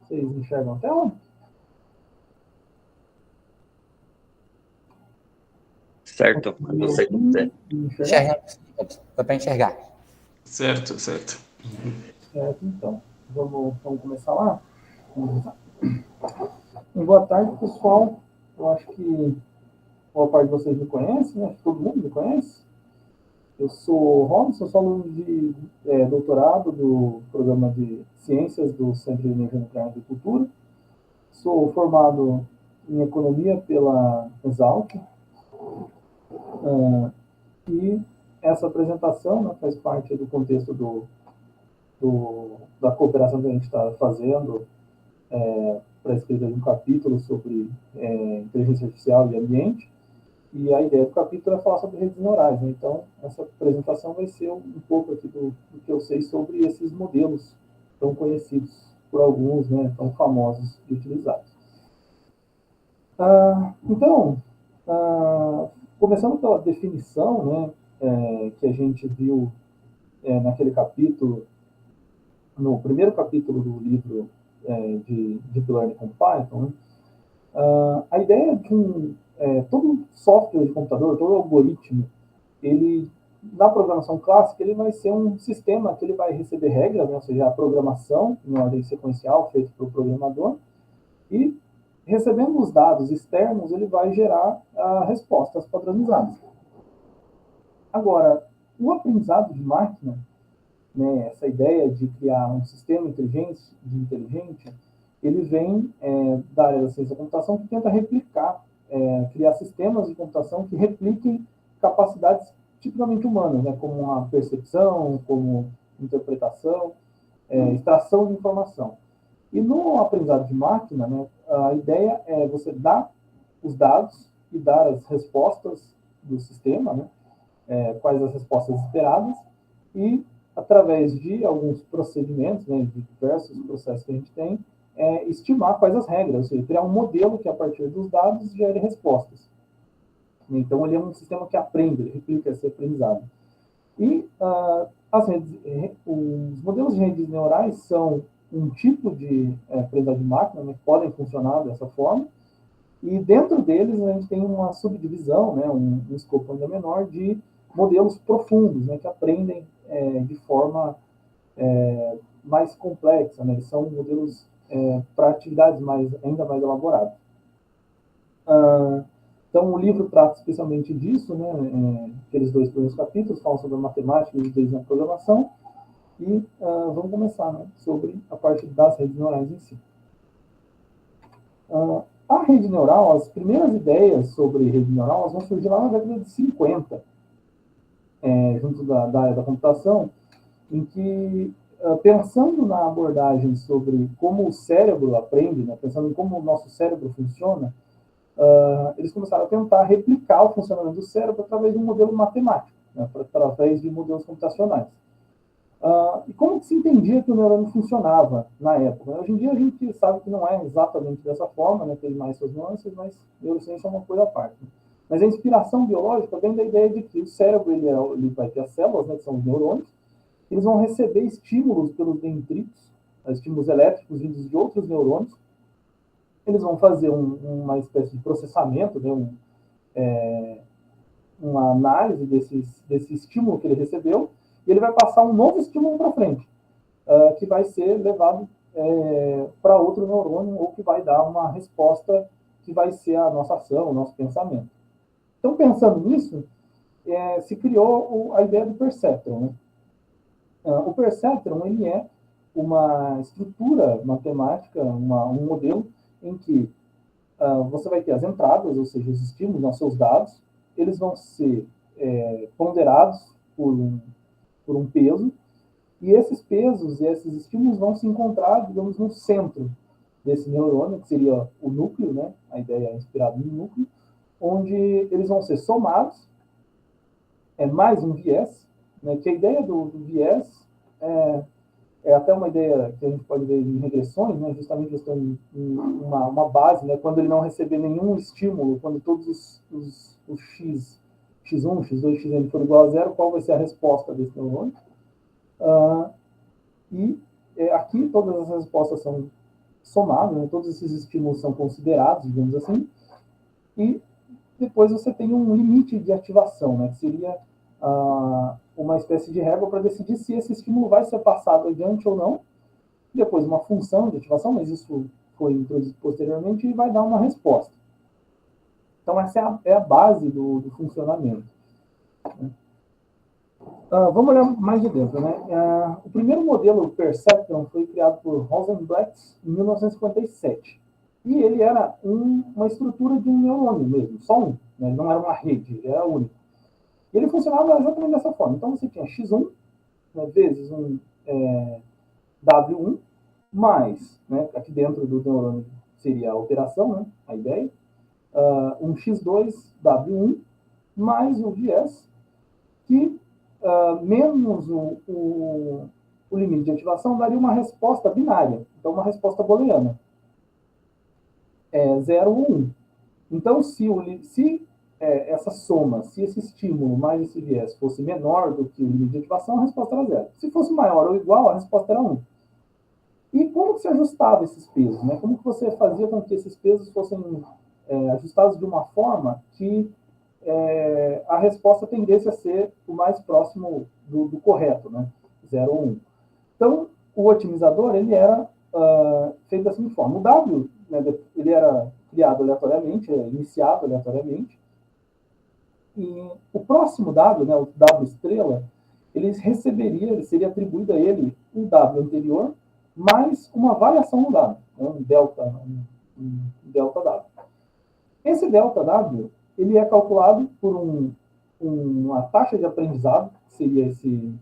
Vocês enxergam a tela? Certo, eu sei como é. Enxergar? Dá para enxergar. Certo, certo. Certo, então. Vamos começar lá? Boa tarde, pessoal. Eu acho que boa parte de vocês me conhece, né? Todo mundo me conhece. Eu sou o Robson, sou aluno de doutorado do programa de Ciências do Centro de Energia Nuclear e Agricultura. Sou formado em Economia pela Exalc. E essa apresentação, né, faz parte do contexto da cooperação que a gente está fazendo para a escrita de um capítulo sobre inteligência artificial e ambiente. E a ideia do capítulo é falar sobre redes neurais. Né? Então, essa apresentação vai ser um pouco aqui do que eu sei sobre esses modelos tão conhecidos por alguns, né, tão famosos e utilizados. Então, começando pela definição, né, que a gente viu naquele capítulo, no primeiro capítulo do livro de Deep Learning com Python, né, a ideia de todo software de computador, todo algoritmo, ele, na programação clássica, ele vai ser um sistema que ele vai receber regras, né, ou seja, a programação em ordem sequencial feita pelo programador, e recebendo os dados externos, ele vai gerar respostas padronizadas. Agora, o aprendizado de máquina, né, essa ideia de criar um sistema inteligente, ele vem da área da ciência da computação, que tenta replicar, criar sistemas de computação que repliquem capacidades tipicamente humanas, né, como a percepção, como interpretação, extração de informação. E no aprendizado de máquina, né, a ideia é você dar os dados e dar as respostas do sistema, né, quais as respostas esperadas, e através de alguns procedimentos, né, de diversos processos que a gente tem, estimar quais as regras, ou seja, criar um modelo que a partir dos dados gere respostas. Então ele é um sistema que aprende, ele replica esse aprendizado. E os modelos de redes neurais são um tipo de aprendizado de máquina, né, que podem funcionar dessa forma, e dentro deles a gente tem uma subdivisão, né, um escopo ainda menor de modelos profundos, né, que aprendem de forma mais complexa, né, eles são modelos para atividades ainda mais elaboradas. Então, o livro trata especialmente disso, né, aqueles 2 primeiros capítulos falam sobre a matemática e os desenhos na programação, e vamos começar, né, sobre a parte das redes neurais em si. A rede neural, as primeiras ideias sobre rede neural, elas vão surgir lá na década de 50, junto da área da computação, em que, pensando na abordagem sobre como o cérebro aprende, né, pensando em como o nosso cérebro funciona, eles começaram a tentar replicar o funcionamento do cérebro através de um modelo matemático, né, através de modelos computacionais. E como que se entendia que o neurônio funcionava na época? Hoje em dia a gente sabe que não é exatamente dessa forma, né, tem mais suas nuances, mas neurociência é uma coisa à parte. Né? Mas a inspiração biológica vem da ideia de que o cérebro ele vai ter as células, né, que são os neurônios, eles vão receber estímulos pelos dendritos, estímulos elétricos vindos de outros neurônios, eles vão fazer uma espécie de processamento, né, uma análise desse estímulo que ele recebeu, e ele vai passar um novo estímulo para frente, que vai ser levado para outro neurônio, ou que vai dar uma resposta que vai ser a nossa ação, o nosso pensamento. Então, pensando nisso, se criou a ideia do perceptron. Né? O perceptron ele é uma estrutura matemática, um modelo em que você vai ter as entradas, ou seja, os estímulos, os seus dados, eles vão ser ponderados por um peso, e esses pesos e esses estímulos vão se encontrar, digamos, no centro desse neurônio, que seria o núcleo, né? A ideia é inspirada no núcleo, onde eles vão ser somados, mais um viés, né? Que a ideia do viés é até uma ideia que a gente pode ver em regressões, né? Justamente eles têm uma base, né? Quando ele não receber nenhum estímulo, quando todos os x, x1, x2, xn for igual a zero, qual vai ser a resposta desse neurônio? E aqui todas as respostas são somado, né? Todos esses estímulos são considerados, digamos assim, e depois você tem um limite de ativação, né? Que seria uma espécie de régua para decidir se esse estímulo vai ser passado adiante ou não, depois uma função de ativação, mas isso foi introduzido posteriormente, e vai dar uma resposta. Então, essa é a base do funcionamento. Vamos olhar mais de dentro, né? O primeiro modelo Perceptron foi criado por Rosenblatt em 1957. E ele era uma estrutura de um neurônio mesmo, só um. Né? Não era uma rede, ele era único. E ele funcionava exatamente dessa forma. Então, você tinha x1, né, vezes um W1, mais, né, aqui dentro do neurônio seria a operação, né, a ideia, um x2 W1 mais o viés, que menos o limite de ativação daria uma resposta binária, então uma resposta booleana. 0 ou 1. Então, se essa soma, se esse estímulo mais esse viés fosse menor do que o limite de ativação, a resposta era 0. Se fosse maior ou igual, a resposta era 1. E como que se ajustava esses pesos? Né? Como que você fazia com que esses pesos fossem ajustados de uma forma que a resposta tendesse a ser o mais próximo do correto, né? 0 ou 1. Então, o otimizador ele era feito da seguinte forma. O W, né, ele era criado aleatoriamente, iniciado aleatoriamente, e o próximo W, né, o W estrela, ele seria atribuído a ele o W anterior, mais uma variação no W, né, um delta W. Esse delta W, ele é calculado por uma taxa de aprendizado, que seria esse,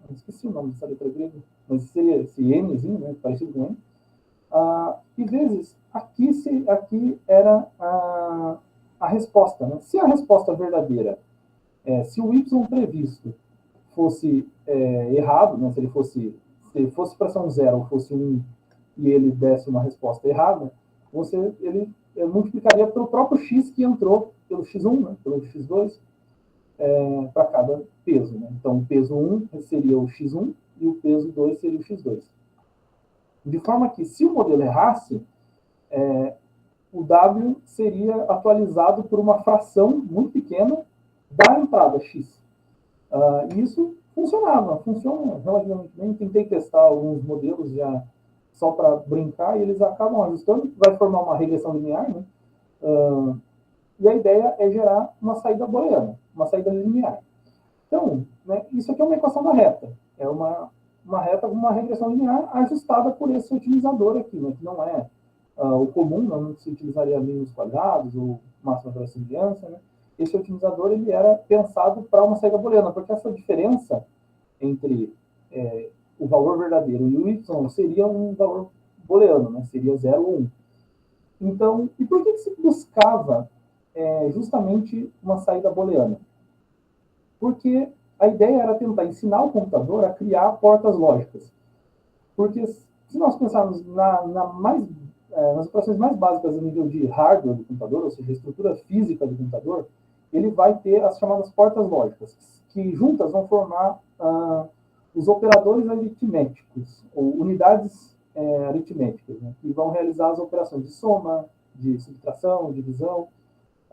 eu esqueci o nome dessa letra grega, mas seria esse Nzinho, né, parecido com N, e vezes aqui era a resposta. Né? Se a resposta verdadeira, se o Y previsto fosse errado, né, se ele fosse expressão 0 ou fosse 1 e ele desse uma resposta errada, ele multiplicaria pelo próprio x que entrou pelo x1, né, pelo x2, para cada peso. Né? Então, o peso 1 seria o x1 e o peso 2 seria o x2. De forma que, se o modelo errasse, o W seria atualizado por uma fração muito pequena da entrada x. E isso funciona relativamente bem. Tentei testar alguns modelos já só para brincar e eles acabam ajustando, vai formar uma regressão linear, né? E a ideia é gerar uma saída booleana, uma saída linear. Então, né, isso aqui é uma equação da reta. É uma reta com uma regressão linear ajustada por esse otimizador aqui, né, que não é o comum, não se utilizaria mínimos quadrados ou máxima verossimilhança, né? Esse otimizador ele era pensado para uma saída booleana, porque essa diferença entre o valor verdadeiro e o y seria um valor booleano, né? Seria 0 ou 1. Então, e por que se buscava justamente uma saída booleana? Porque a ideia era tentar ensinar o computador a criar portas lógicas. Porque se nós pensarmos nas operações mais básicas a nível de hardware do computador, ou seja, a estrutura física do computador, ele vai ter as chamadas portas lógicas, que juntas vão formar os operadores aritméticos, ou unidades aritméticas, né, que vão realizar as operações de soma, de subtração, divisão,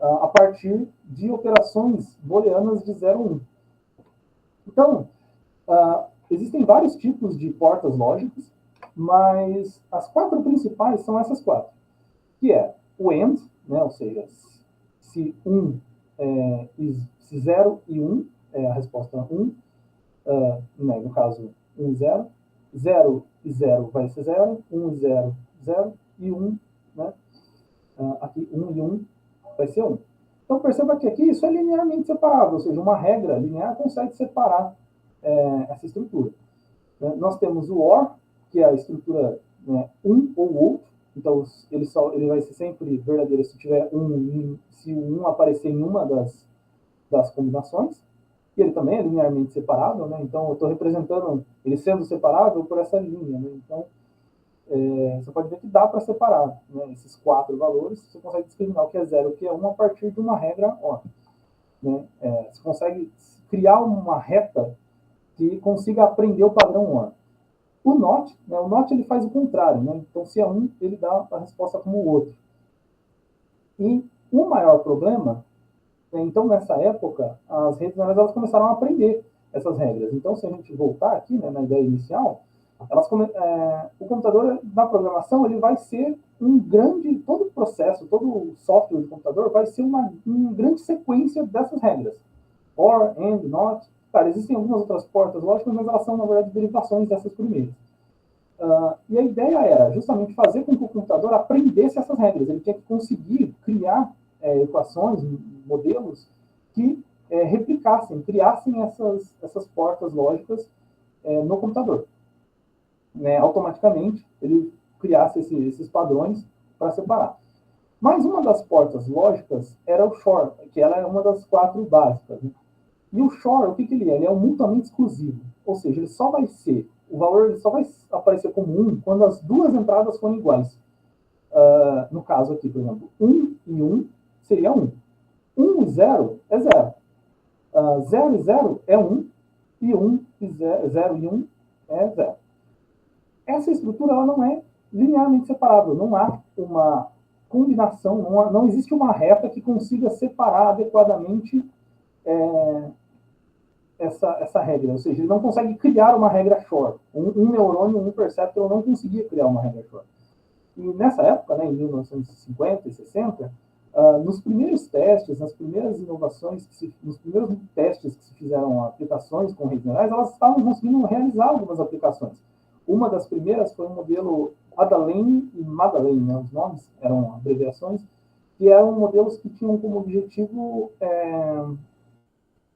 a partir de operações booleanas de 0 a 1. Então, existem vários tipos de portas lógicas, mas as 4 principais são essas 4, que é o AND, né, ou seja, se 0 e 1 é a resposta 1, né, no caso 1 e 0, 0 e 0 vai ser 0, 1 e 0, 0, e 1, né, aqui 1 e 1 vai ser 1. Então, perceba que aqui isso é linearmente separável, ou seja, uma regra linear consegue separar essa estrutura. Nós temos o OR, que é a estrutura, né, um ou outro, então ele vai ser sempre verdadeiro se tiver se o 1 aparecer em uma das combinações, e ele também é linearmente separável, né? Então eu estou representando ele sendo separável por essa linha, né? Então você pode ver que dá para separar, né, esses 4 valores, você consegue discriminar o que é 0 e o que é 1 a partir de uma regra OR. Né? Você consegue criar uma reta que consiga aprender o padrão OR. O NOT, né, o NOT ele faz o contrário, né? Então, se é um, ele dá a resposta como o outro. E o maior problema, né, então, nessa época, as redes neurais elas começaram a aprender essas regras. Então, se a gente voltar aqui, né, na ideia inicial, o computador, na programação, ele vai ser todo o processo, todo o software do computador vai ser uma grande sequência dessas regras. Or, and, not. Claro, existem algumas outras portas lógicas, mas elas são, na verdade, derivações dessas primeiras. E a ideia era justamente fazer com que o computador aprendesse essas regras. Ele tinha que conseguir criar equações, modelos que replicassem, criassem essas portas lógicas no computador. Né, automaticamente, ele criasse esses padrões para separar. Mas uma das portas lógicas era o SHOR, que ela é uma das 4 básicas. Né? E o SHOR, o que ele é? Ele é um mutuamente exclusivo. Ou seja, o valor ele só vai aparecer como 1 quando as duas entradas forem iguais. No caso aqui, por exemplo, 1 e 1 seria 1. 1 e 0 é 0. 0 e 0 é 1. E 1 e 0 e 1 é 0. Essa estrutura ela não é linearmente separável. Não há uma combinação, não existe uma reta que consiga separar adequadamente essa regra. Ou seja, ele não consegue criar uma regra SHOR. Um neurônio, um perceptron não conseguia criar uma regra SHOR. E nessa época, né, em 1950 e 60, nos primeiros testes, nas primeiras inovações, nos primeiros testes que se fizeram aplicações com redes neurais, elas estavam conseguindo realizar algumas aplicações. Uma das primeiras foi o modelo Adalene e Madeleine, né, os nomes eram abreviações, que eram modelos que tinham como objetivo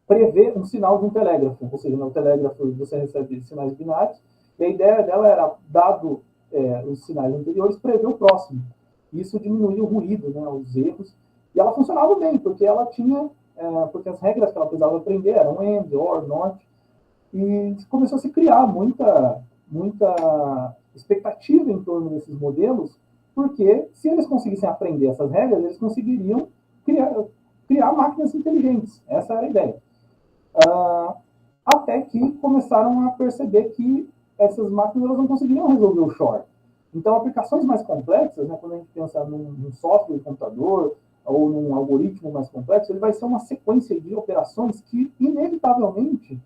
prever um sinal de um telégrafo, ou seja, no telégrafo você recebe sinais binários, e a ideia dela era, dado os sinais anteriores, prever o próximo. Isso diminuía o ruído, né, os erros, e ela funcionava bem, porque ela tinha, porque as regras que ela precisava aprender eram and, or, not, e começou a se criar muita expectativa em torno desses modelos, porque se eles conseguissem aprender essas regras, eles conseguiriam criar máquinas inteligentes. Essa era a ideia. Até que começaram a perceber que essas máquinas elas não conseguiriam resolver o SHOR. Então, aplicações mais complexas, né, quando a gente pensa num software de computador ou num algoritmo mais complexo, ele vai ser uma sequência de operações que, inevitavelmente,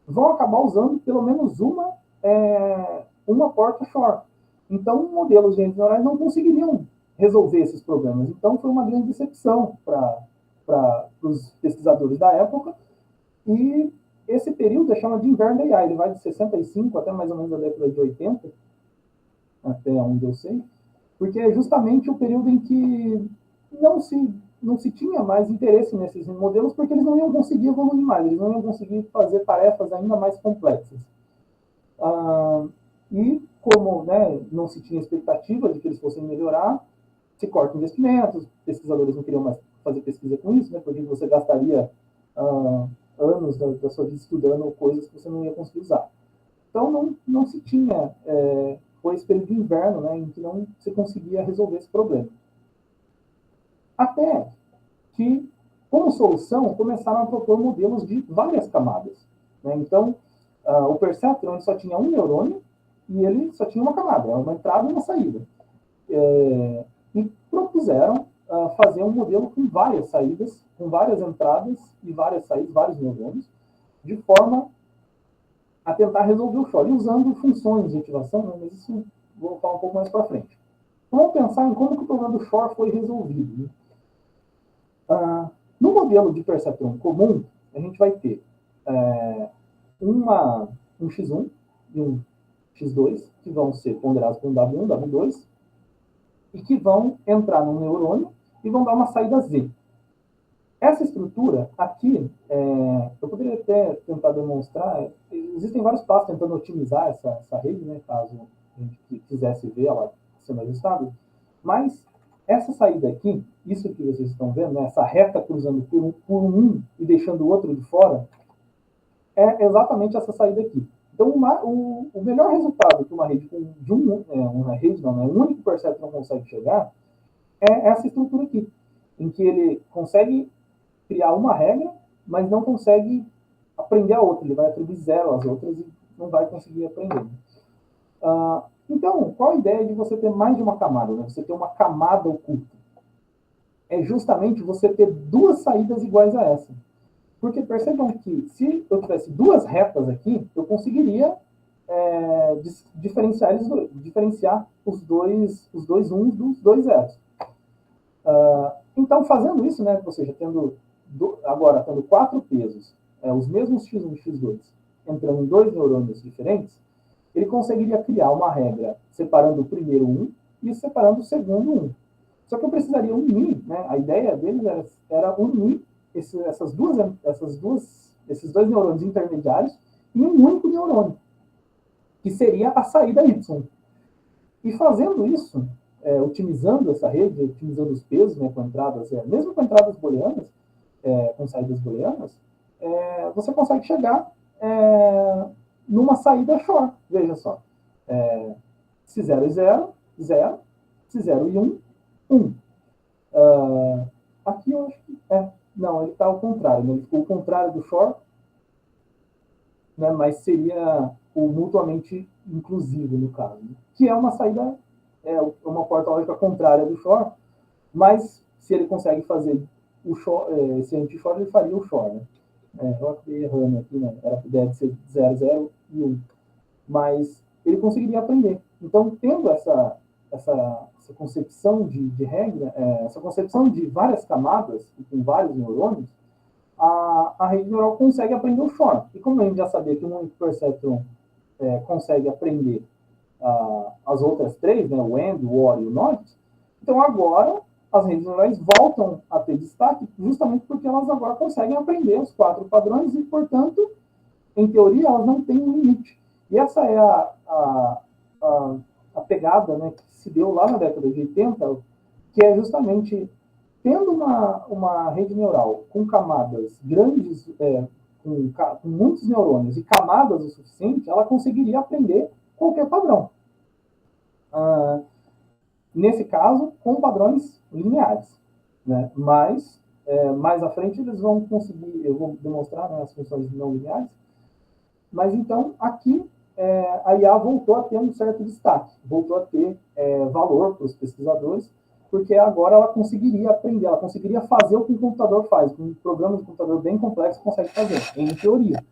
vão acabar usando pelo menos uma porta SHOR. Então, modelos de redes neurais não conseguiriam resolver esses problemas. Então, foi uma grande decepção para os pesquisadores da época. E esse período é chamado de inverno da AI. Ele vai de 65 até mais ou menos a década de 80, até onde eu sei, porque é justamente o período em que não se tinha mais interesse nesses modelos, porque eles não iam conseguir evoluir mais, eles não iam conseguir fazer tarefas ainda mais complexas. E como, né, não se tinha expectativa de que eles fossem melhorar, se corta investimentos, pesquisadores não queriam mais fazer pesquisa com isso, né, porque você gastaria anos da sua vida estudando coisas que você não ia conseguir usar. Então não se tinha, foi esse período de inverno, né, em que não se conseguia resolver esse problema. Até que, como solução, começaram a propor modelos de várias camadas. Né? Então, o perceptron ele só tinha um neurônio e ele só tinha uma camada, uma entrada e uma saída. E propuseram fazer um modelo com várias saídas, com várias entradas e várias saídas, vários neurônios, de forma a tentar resolver o SHOR, e usando funções de ativação, né? Mas isso vou falar um pouco mais para frente. Vamos pensar em como que o problema do SHOR foi resolvido. Né? No modelo de perceptron comum, a gente vai ter um X1 e um X2, que vão ser ponderados por um W1, W2, e que vão entrar no neurônio e vão dar uma saída Z. Essa estrutura aqui, eu poderia até tentar demonstrar, existem vários passos tentando otimizar essa rede, né, caso a gente quisesse ver ela sendo ajustada, mas essa saída aqui, isso que vocês estão vendo, né, essa reta cruzando por um e deixando o outro de fora, é exatamente essa saída aqui. Então, o melhor resultado que uma rede um único perceptron consegue chegar é essa estrutura aqui, em que ele consegue criar uma regra, mas não consegue aprender a outra. Ele vai atribuir 0 às outras e não vai conseguir aprender. Então, qual a ideia de você ter mais de uma camada, né? Você ter uma camada oculta? É justamente você ter duas saídas iguais a essa. Porque percebam que se eu tivesse duas retas aqui, eu conseguiria diferenciar os dois uns dos dois zeros. Então, fazendo isso, né, ou seja, agora tendo quatro pesos, os mesmos x1 e x2, entrando em dois neurônios diferentes, ele conseguiria criar uma regra separando o primeiro 1 e separando o segundo 1. Só que eu precisaria unir, né? A ideia deles era unir esses dois neurônios intermediários em um único neurônio, que seria a saída Y. E fazendo isso, otimizando essa rede, otimizando os pesos, né, com entradas, mesmo com entradas booleanas, com saídas booleanas, você consegue chegar numa saída Shor. Veja só. Se 0 e 0, 0. Se 0 e 1, 1. Aqui eu acho que... não, ele está ao contrário. Né? Ele ficou o contrário do Shor, né, mas seria o mutuamente inclusivo, no caso. Que é uma saída, uma porta lógica contrária do Shor, mas se ele consegue fazer o Shor, esse anti-Shor, ele faria o Shor. Né? Eu acabei errando aqui, né? Era a ideia de ser 0, 0 e 1. Mas ele conseguiria aprender. Então, tendo essa concepção de regra, essa concepção de várias camadas e com vários neurônios, a rede neural consegue aprender o Shor. E como a gente já sabia que o único perceptron consegue aprender as outras três, né, o AND, o OR e o NOT, então agora as redes neurais voltam a ter destaque justamente porque elas agora conseguem aprender os quatro padrões e, portanto, em teoria, elas não têm um limite. E essa é a pegada, né, que se deu lá na década de 80, que é justamente tendo uma rede neural com camadas grandes, com muitos neurônios e camadas o suficiente, ela conseguiria aprender qualquer padrão. Nesse caso, com padrões lineares. Né? Mas, mais à frente, eles vão conseguir, eu vou demonstrar, né, as funções não lineares. Mas então, aqui, a IA voltou a ter um certo destaque, voltou a ter valor para os pesquisadores, porque agora ela conseguiria aprender, ela conseguiria fazer o que o computador faz, um programa de computador bem complexo consegue fazer, em teoria.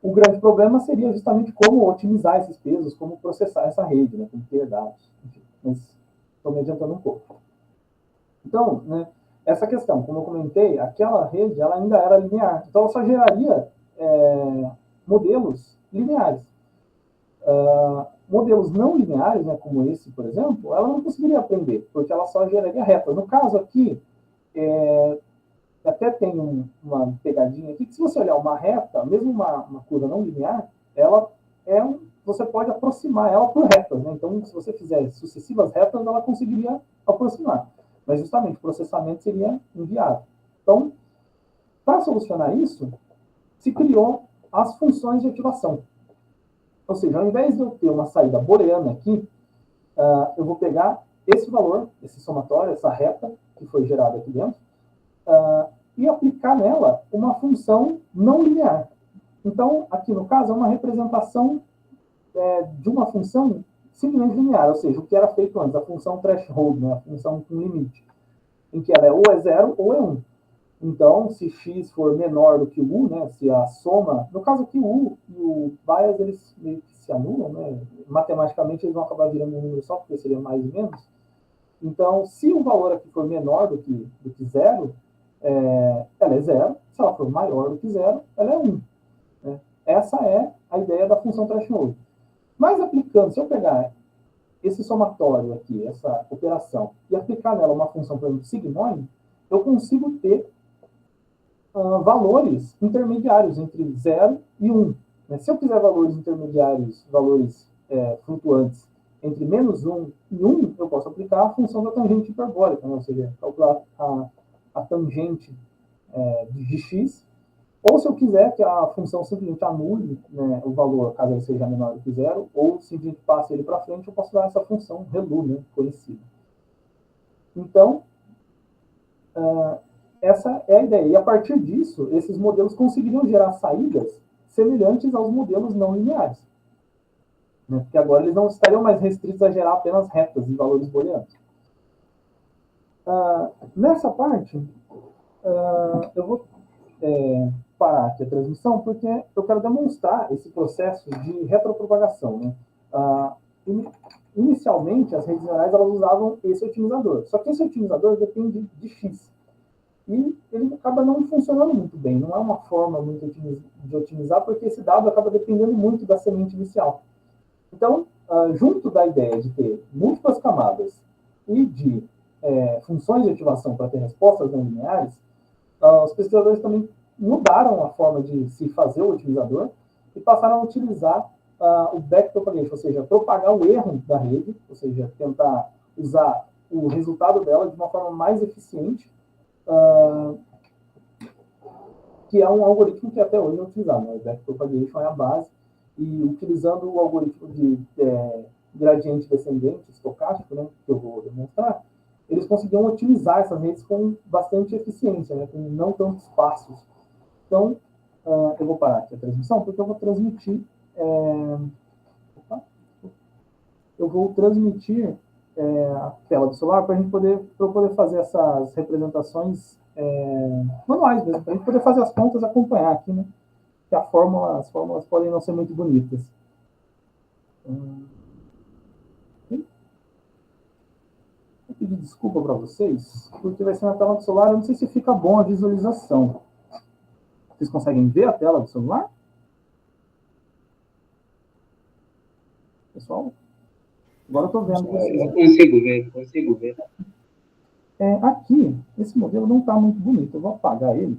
O grande problema seria justamente como otimizar esses pesos, como processar essa rede, né, como ter dados. Enfim, mas estou me adiantando um pouco. Então, né, essa questão, como eu comentei, aquela rede ela ainda era linear, então ela só geraria modelos lineares. Modelos não lineares, né, como esse, por exemplo, ela não conseguiria aprender, porque ela só geraria reta. No caso aqui, até tem uma pegadinha aqui, que se você olhar uma reta, mesmo uma curva não linear, ela você pode aproximar ela por retas. Né? Então, se você fizer sucessivas retas, ela conseguiria aproximar. Mas, justamente, o processamento seria inviável. Então, para solucionar isso, se criou as funções de ativação. Ou seja, ao invés de eu ter uma saída booleana aqui, eu vou pegar esse valor, esse somatório, essa reta que foi gerada aqui dentro, e aplicar nela uma função não linear. Então, aqui no caso, é uma representação de uma função simplesmente linear, ou seja, o que era feito antes, a função threshold, né, a função com limite, em que ela ou é 0 ou é 1. Então, se x for menor do que o u, né, se a soma... No caso aqui, o u e o bias, eles meio que se anulam, né? Matematicamente, eles vão acabar virando um número só, porque seria mais e menos. Então, se o valor aqui for menor do que 0, ela é 0. Se ela for maior do que 0, ela é 1. Né? Essa é a ideia da função threshold. Mas aplicando, se eu pegar esse somatório aqui, essa operação, e aplicar nela uma função, por exemplo, sigmoide, eu consigo ter valores intermediários entre 0 e 1. Né? Se eu quiser valores intermediários, valores flutuantes entre menos 1 e 1, eu posso aplicar a função da tangente hiperbólica, né? Ou seja, calcular a tangente de x, ou se eu quiser que a função simplesmente anule, né, o valor, caso ele seja menor do que 0, ou simplesmente passe ele para frente, eu posso dar essa função relu, né, conhecida. Então, essa é a ideia. E a partir disso, esses modelos conseguiriam gerar saídas semelhantes aos modelos não lineares. né? Porque agora eles não estariam mais restritos a gerar apenas retas e valores booleanos. Nessa parte, eu vou parar aqui a transmissão, porque eu quero demonstrar esse processo de retropropagação, né? Inicialmente, as redes neurais elas usavam esse otimizador. Só que esse otimizador depende de X. E ele acaba não funcionando muito bem. Não é uma forma muito de otimizar, porque esse dado acaba dependendo muito da semente inicial. Então, junto da ideia de ter múltiplas camadas e de funções de ativação para ter respostas não lineares, os pesquisadores também mudaram a forma de se fazer o otimizador e passaram a utilizar o backpropagation, ou seja, propagar o erro da rede, ou seja, tentar usar o resultado dela de uma forma mais eficiente, que é um algoritmo que até hoje é utilizado. Né? O backpropagation é a base, e utilizando o algoritmo de gradiente descendente, estocástico, né, que eu vou demonstrar, eles conseguiam otimizar essas redes com bastante eficiência, né, com não tantos passos. Então, eu vou parar aqui a transmissão, porque eu vou transmitir a tela do celular para eu poder fazer essas representações manuais mesmo, para a gente poder fazer as contas e acompanhar aqui, né? Que as fórmulas podem não ser muito bonitas. Vou pedir desculpa para vocês, porque vai ser na tela do celular, eu não sei se fica bom a visualização. Vocês conseguem ver a tela do celular? Pessoal? Agora eu estou vendo vocês. Eu consigo ver. Aqui, esse modelo não está muito bonito. Eu vou apagar ele,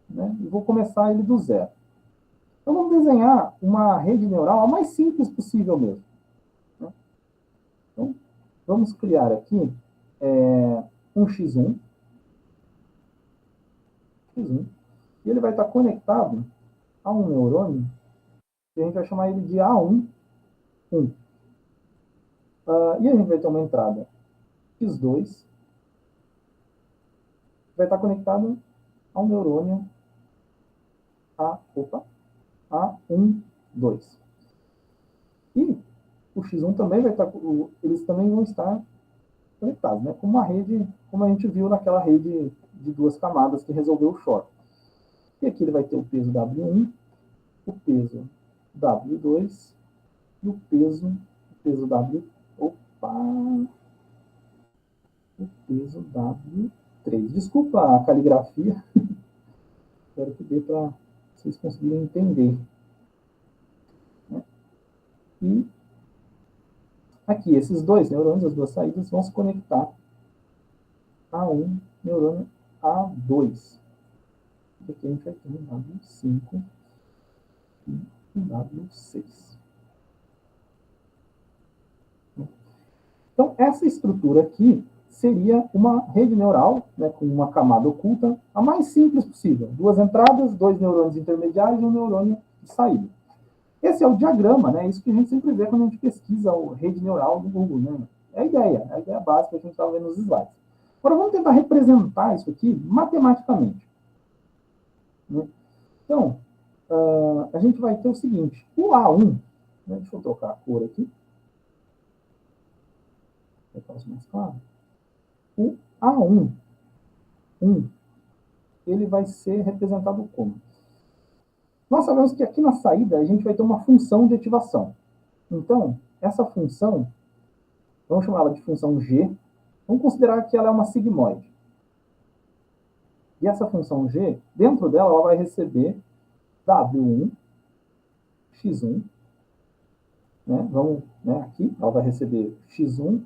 né, e vou começar ele do zero. Então, vamos desenhar uma rede neural a mais simples possível mesmo. Né? Então, vamos criar aqui um X1, e ele vai estar conectado a um neurônio, e a gente vai chamar ele de A1. E a gente vai ter uma entrada X2, vai estar conectado a um neurônio A1, 2. E o X1 também vai estar, eles também vão estar conectados, né? Como uma rede, como a gente viu naquela rede de duas camadas que resolveu o short. E aqui ele vai ter o peso W1, o peso W2 e o peso W. O peso W3. Desculpa a caligrafia. Espero que dê para vocês conseguirem entender. E aqui, esses dois neurônios, as duas saídas, vão se conectar a um neurônio A2. Aqui a gente vai ter um W5 e um W6. Então, essa estrutura aqui seria uma rede neural, né, com uma camada oculta, a mais simples possível. Duas entradas, dois neurônios intermediários e um neurônio de saída. Esse é o diagrama, né? Isso que a gente sempre vê quando a gente pesquisa a rede neural do Google, né? É a ideia básica que a gente estava vendo nos slides. Agora, vamos tentar representar isso aqui matematicamente. Né? Então, a gente vai ter o seguinte, o A1, né? Deixa eu trocar a cor aqui. Eu faço mais claro. O A1, ele vai ser representado como? Nós sabemos que aqui na saída a gente vai ter uma função de ativação. Então, essa função, vamos chamar ela de função G, vamos considerar que ela é uma sigmoide. E essa função G, dentro dela, ela vai receber W1, X1, né? Aqui, ela vai receber X1,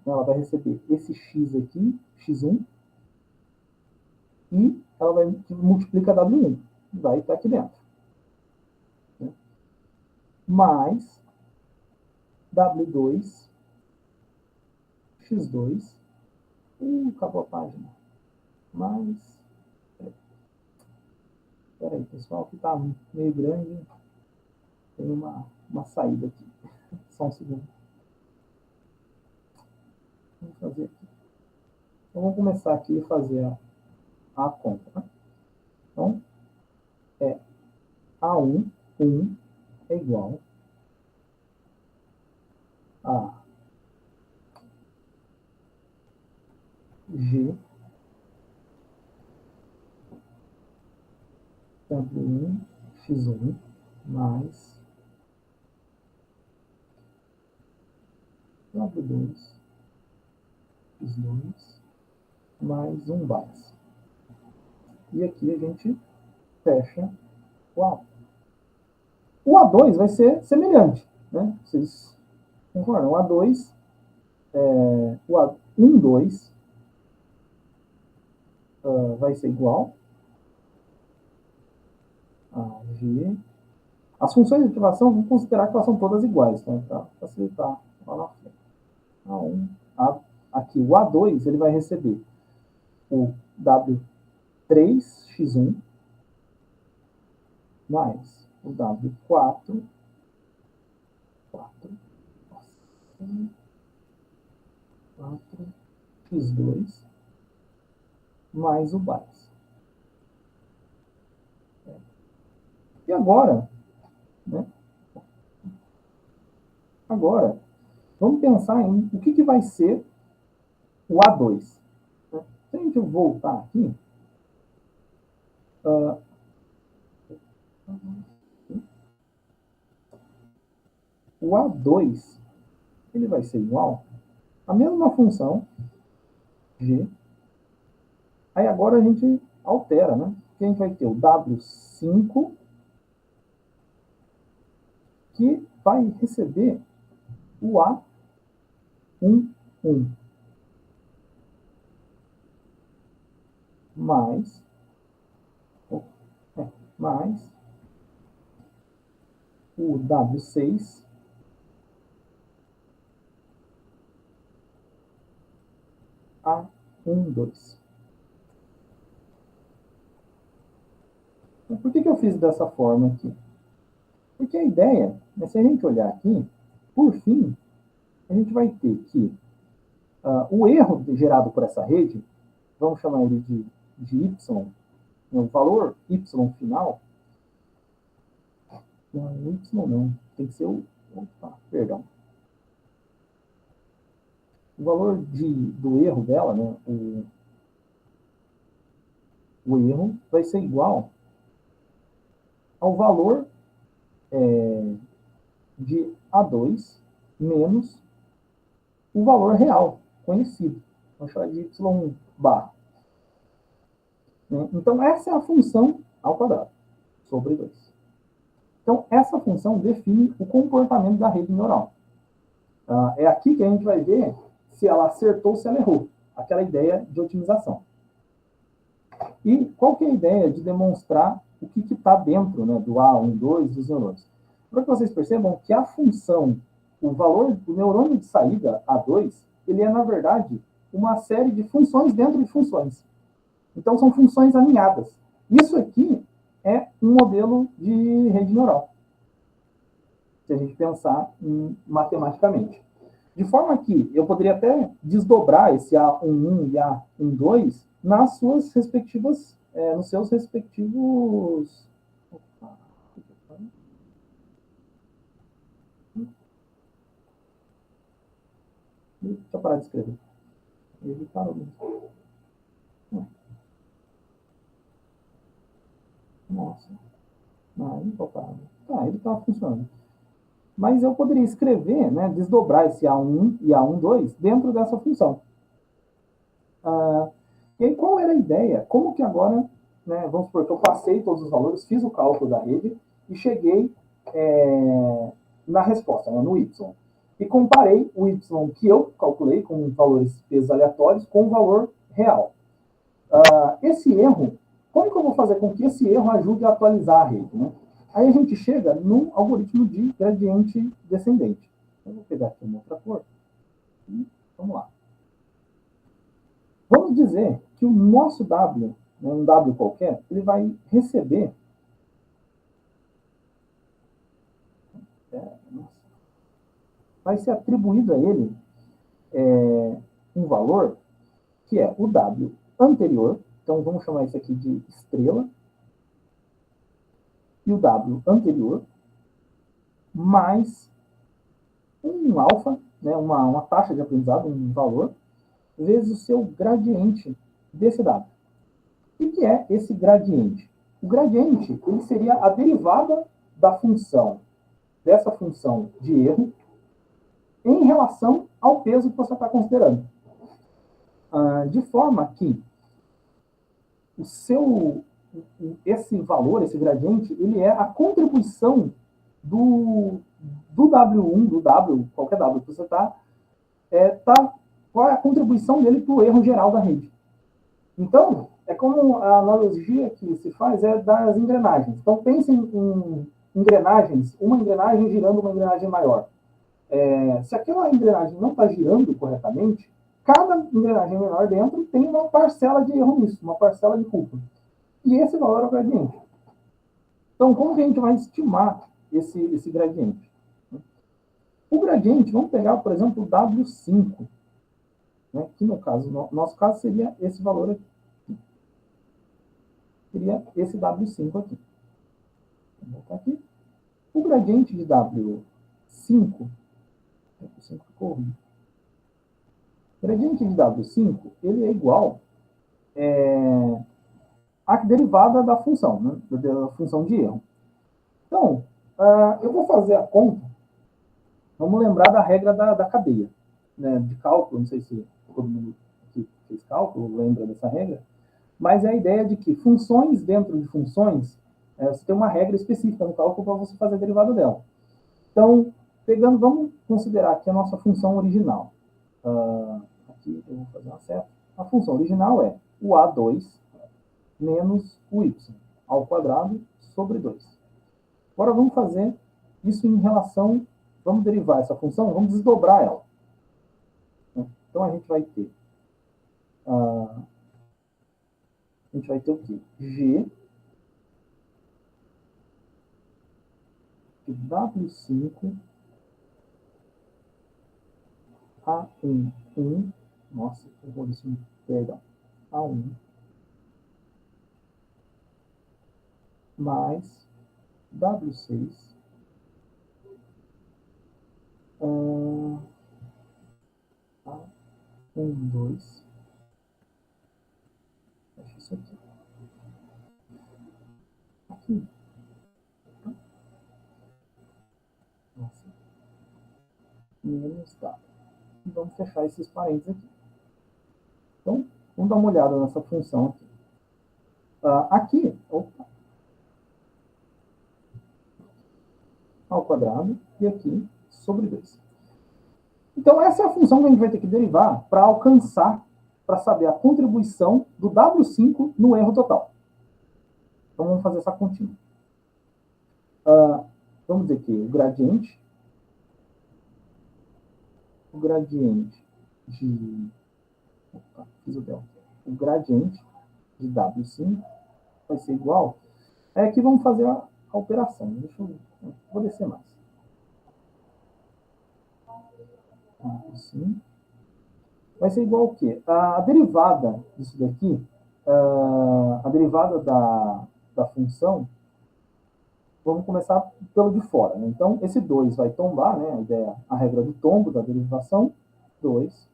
ela vai receber esse X aqui, X1, e ela vai multiplicar W1, vai estar aqui dentro. Né? Mais W2, X2, acabou a página. Mais, peraí, pessoal, que está meio grande, tem uma saída aqui. Só um segundo. Vamos fazer aqui. Então, vamos começar aqui a fazer a conta. Né? Então, A1, é igual a G W1 x1 mais W2 x2 mais 1 base. E aqui a gente fecha o A. O A2 vai ser semelhante, né? Vocês concordam? O A2, o A1, 2 vai ser igual a G. As funções de ativação, vamos considerar que elas são todas iguais, tá? Para facilitar lá na frente. A1, aqui o A2, ele vai receber o W3x1 mais o W4 4x2 mais o base. E agora, né? Agora, vamos pensar em o que vai ser o A2. Né? Se a gente voltar aqui, o A2 ele vai ser igual a mesma função G. Aí agora a gente altera, né? Porque a gente vai ter o W5 que vai receber o A11 mais o W6 A12. Por que eu fiz dessa forma aqui? Porque a ideia, né, se a gente olhar aqui, por fim, a gente vai ter que o erro gerado por essa rede, vamos chamar ele de Y, o valor Y final, não, Y não, tem que ser perdão. O valor do erro dela, né, o erro vai ser igual ao valor de A2 menos o valor real conhecido. Vamos chamar de Y bar. Então, essa é a função ao quadrado sobre 2. Então, essa função define o comportamento da rede neural. É aqui que a gente vai ver se ela acertou ou se ela errou. Aquela ideia de otimização. E qual que é a ideia de demonstrar o que está dentro, né, do A12 dos neurônios? Para que vocês percebam que a função, o valor do neurônio de saída, A2, ele é, na verdade, uma série de funções dentro de funções. Então, são funções alinhadas. Isso aqui é um modelo de rede neural, se a gente pensar matematicamente. De forma que eu poderia até desdobrar esse A11 e A12 nas suas respectivas, nos seus respectivos... Deixa eu parar de escrever. Ele parou mesmo. Nossa. Não, ele não parou. Tá, ele está funcionando. Mas eu poderia escrever, né, desdobrar esse A1 e A12 dentro dessa função. E aí, qual era a ideia? Como que agora, né, vamos supor que eu passei todos os valores, fiz o cálculo da rede e cheguei na resposta, né, no Y. E comparei o Y que eu calculei com valores pesos aleatórios com o valor real. Esse erro, como que eu vou fazer com que esse erro ajude a atualizar a rede, né? Aí a gente chega num algoritmo de gradiente descendente. Eu vou pegar aqui uma outra cor. E vamos lá. Vamos dizer que o nosso W, né, um W qualquer, ele vai receber... vai ser atribuído a ele um valor que é o W anterior. Então, vamos chamar isso aqui de estrela. E o W anterior mais um alfa, né, uma taxa de aprendizado, um valor, vezes o seu gradiente desse dado. O que é esse gradiente? O gradiente ele seria a derivada da função, dessa função de erro, em relação ao peso que você está considerando. De forma que esse valor, esse gradiente, ele é a contribuição do W1, do W, qualquer W que você está, qual é a contribuição dele para o erro geral da rede. Então, é como a analogia que se faz é das engrenagens. Então, pensem em engrenagens, uma engrenagem girando uma engrenagem maior. Se aquela engrenagem não está girando corretamente, cada engrenagem menor dentro tem uma parcela de erro nisso, uma parcela de culpa. E esse valor é o gradiente. Então, como que a gente vai estimar esse gradiente? O gradiente, vamos pegar, por exemplo, o W5, né, que no nosso caso seria esse valor aqui. Seria esse W5 aqui. Vou botar aqui. O gradiente de W5 ficou ruim. O gradiente de W5, ele é igual à derivada da função, né, da função de erro. Então, eu vou fazer a conta. Vamos lembrar da regra da cadeia, né, de cálculo. Não sei se todo mundo que fez cálculo lembra dessa regra, mas é a ideia de que funções dentro de funções, você tem uma regra específica no cálculo para você fazer a derivada dela. Então, vamos considerar aqui a nossa função original. Aqui eu vou fazer uma seta. A função original é o A2 menos o Y ao quadrado sobre 2. Agora vamos fazer isso em relação, vamos derivar essa função, vamos desdobrar ela. Então a gente vai ter o quê? G de W5 A1, nossa, eu vou isso, perdão, A1 mais W6 A1, 2, fecha isso aqui. Aqui. Nossa. Menos W. E vamos fechar esses parênteses aqui. Então, vamos dar uma olhada nessa função aqui. Aqui, ao quadrado, e aqui sobre 2. Então, essa é a função que a gente vai ter que derivar para alcançar, para saber a contribuição do W5 no erro total. Então, vamos fazer essa continha. Vamos dizer que o gradiente de... Opa, fiz o del. O gradiente de W5 vai ser igual. Aqui vamos fazer a operação. Vou descer mais. Assim. Vai ser igual ao quê? A derivada disso daqui, a derivada da função, vamos começar pelo de fora. Né? Então, esse 2 vai tombar, né? A regra do tombo da derivação, 2.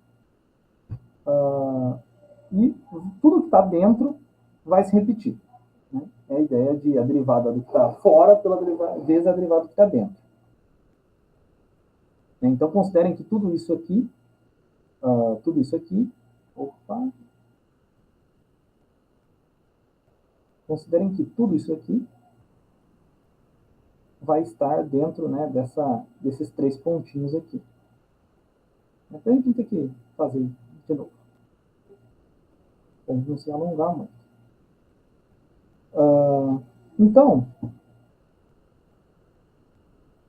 E tudo que está dentro vai se repetir. Né? É a ideia de a derivada do que está fora vezes a derivada do que está dentro. Então, considerem que tudo isso aqui, considerem que tudo isso aqui vai estar dentro, né, desses 3 pontinhos aqui. Então, a gente tem que fazer de novo. Para não se alongar muito. Então,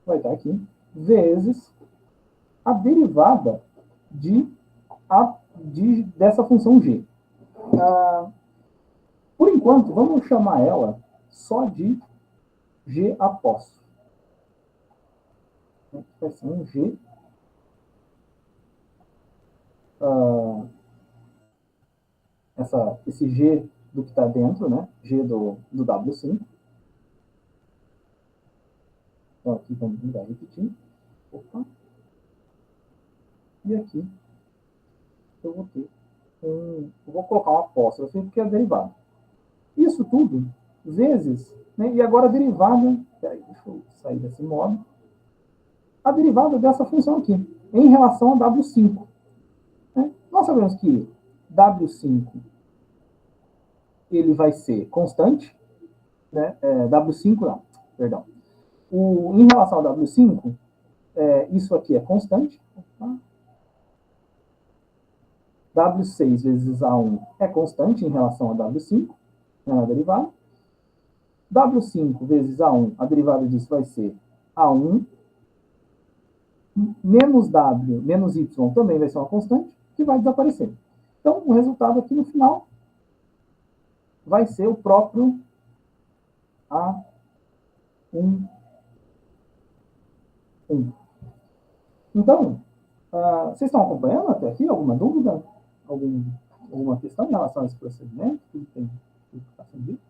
vai estar aqui, vezes a derivada dessa função g. Por enquanto, vamos chamar ela só de g após. Vai ser um g esse g do que está dentro, né? G do W5. Então, aqui vamos mudar, repetir. Opa. E aqui eu vou ter eu vou colocar um apóstrofo, porque é derivada. Isso tudo, vezes, né? E agora a derivada, peraí, deixa eu sair desse modo. A derivada dessa função aqui, em relação a W5. Né? Nós sabemos que W5 ele vai ser constante, né? W5 não, perdão. Em relação a W5, isso aqui é constante. Opa. W6 vezes A1 é constante em relação a W5, né, a derivada. W5 vezes A1, a derivada disso vai ser A1, menos W, menos Y também vai ser uma constante, que vai desaparecer. Então, o resultado aqui no final vai ser o próprio A1. Então, vocês estão acompanhando até aqui? Alguma dúvida? Alguma questão em relação a esse procedimento? Tudo que está sendo dito?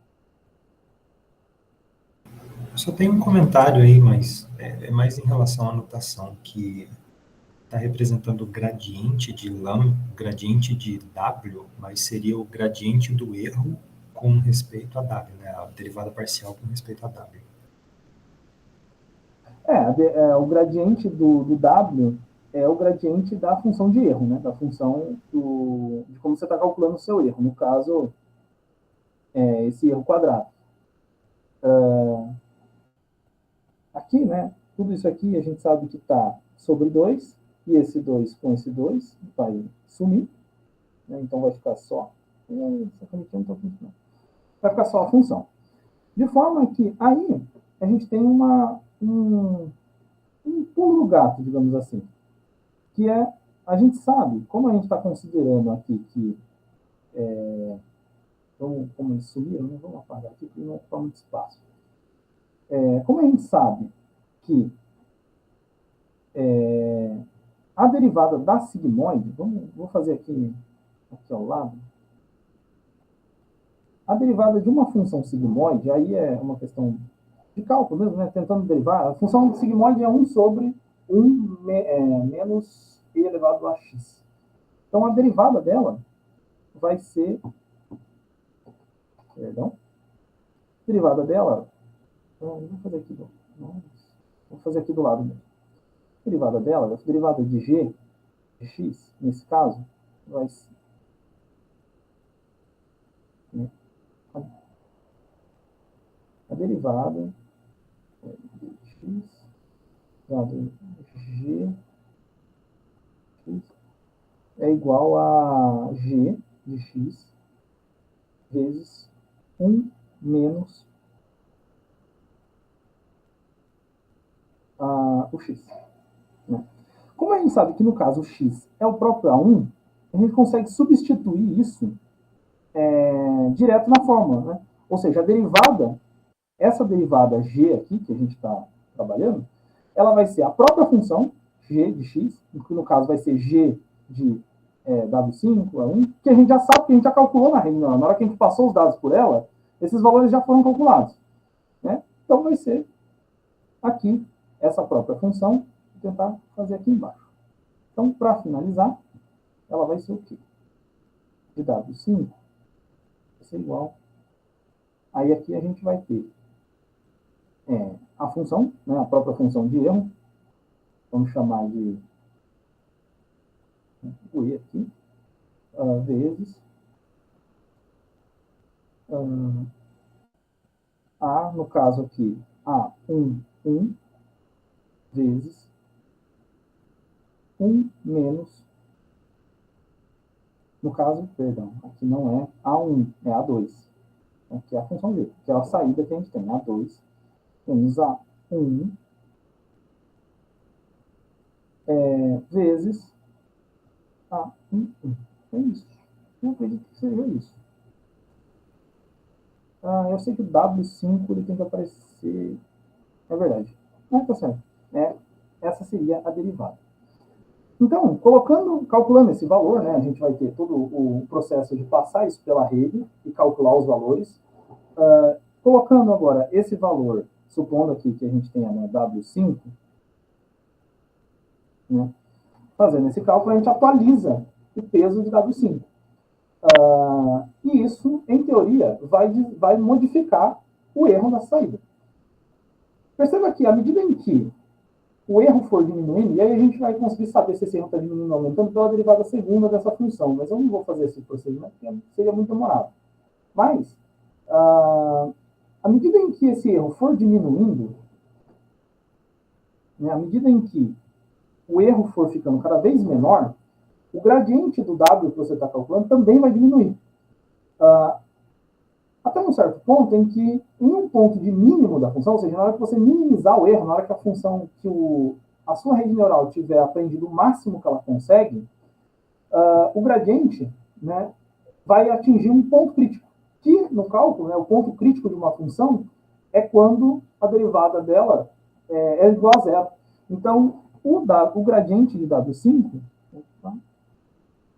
Só tem um comentário aí, mas é mais em relação à notação, que está representando o gradiente de gradiente de W, mas seria o gradiente do erro com respeito a W, né? A derivada parcial com respeito a W. O gradiente do W é o gradiente da função de erro, né? Da função de como você está calculando o seu erro. No caso, esse erro quadrado. Aqui, né? Tudo isso aqui a gente sabe que está sobre 2, e esse 2 com esse 2 vai sumir, né? Então vai ficar só. Vai ficar só a função. De forma que aí a gente tem um pulo do gato, digamos assim, que a gente sabe, como a gente está considerando aqui que como eles sumiram, né? Vamos apagar aqui porque não ocupa muito espaço. Como a gente sabe que a derivada da sigmoide, vou fazer aqui ao lado, a derivada de uma função sigmoide, aí é uma questão de cálculo mesmo, né? Tentando derivar, a função de sigmoide é 1 sobre 1 menos e elevado a x. Então, a derivada dela vai ser... Perdão. A derivada dela... vou fazer aqui do lado mesmo. A derivada dela, a derivada de g, de x, nesse caso, vai ser... Né? A derivada de x dado g x é igual a g de x vezes 1 menos o x. Né? Como a gente sabe que no caso o x é o próprio A1, a gente consegue substituir isso direto na fórmula. Né? Ou seja, a derivada, essa derivada g aqui, que a gente está trabalhando, ela vai ser a própria função g de x, que no caso vai ser g de W5, A1, que a gente já sabe, que a gente já calculou na rede. Na hora que a gente passou os dados por ela, esses valores já foram calculados. Né? Então vai ser aqui essa própria função, vou tentar fazer aqui embaixo. Então, para finalizar, ela vai ser o quê? De W5 vai ser igual. Aí aqui a gente vai ter a função, né, a própria função de erro, vamos chamar de o E aqui, vezes A, no caso aqui, A1, 1, vezes 1 menos, no caso, perdão, aqui não é A1, é A2, aqui é a função de, que é a saída que a gente tem, A2, menos A1, vezes A1. É isso. Eu acredito que seja isso. Eu sei que o W5 ele tem que aparecer. É verdade. Tá certo. Essa seria a derivada. Então, calculando esse valor, né, a gente vai ter todo o processo de passar isso pela rede e calcular os valores. Colocando agora esse valor supondo aqui que a gente tenha, né, W5, né, fazendo esse cálculo, a gente atualiza o peso de W5. E isso, em teoria, vai modificar o erro da saída. Perceba que, à medida em que o erro for diminuindo, e aí a gente vai conseguir saber se esse erro está diminuindo ou aumentando pela derivada segunda dessa função, mas eu não vou fazer esse procedimento, porque seria muito demorado. Mas, à medida em que esse erro for diminuindo, né, à medida em que o erro for ficando cada vez menor, o gradiente do W que você está calculando também vai diminuir. Até um certo ponto em que, em um ponto de mínimo da função, ou seja, na hora que você minimizar o erro, na hora que a função, a sua rede neural tiver aprendido o máximo que ela consegue, o gradiente, né, vai atingir um ponto crítico. Que, no cálculo, né, o ponto crítico de uma função é quando a derivada dela é igual a zero. Então, o gradiente de W5,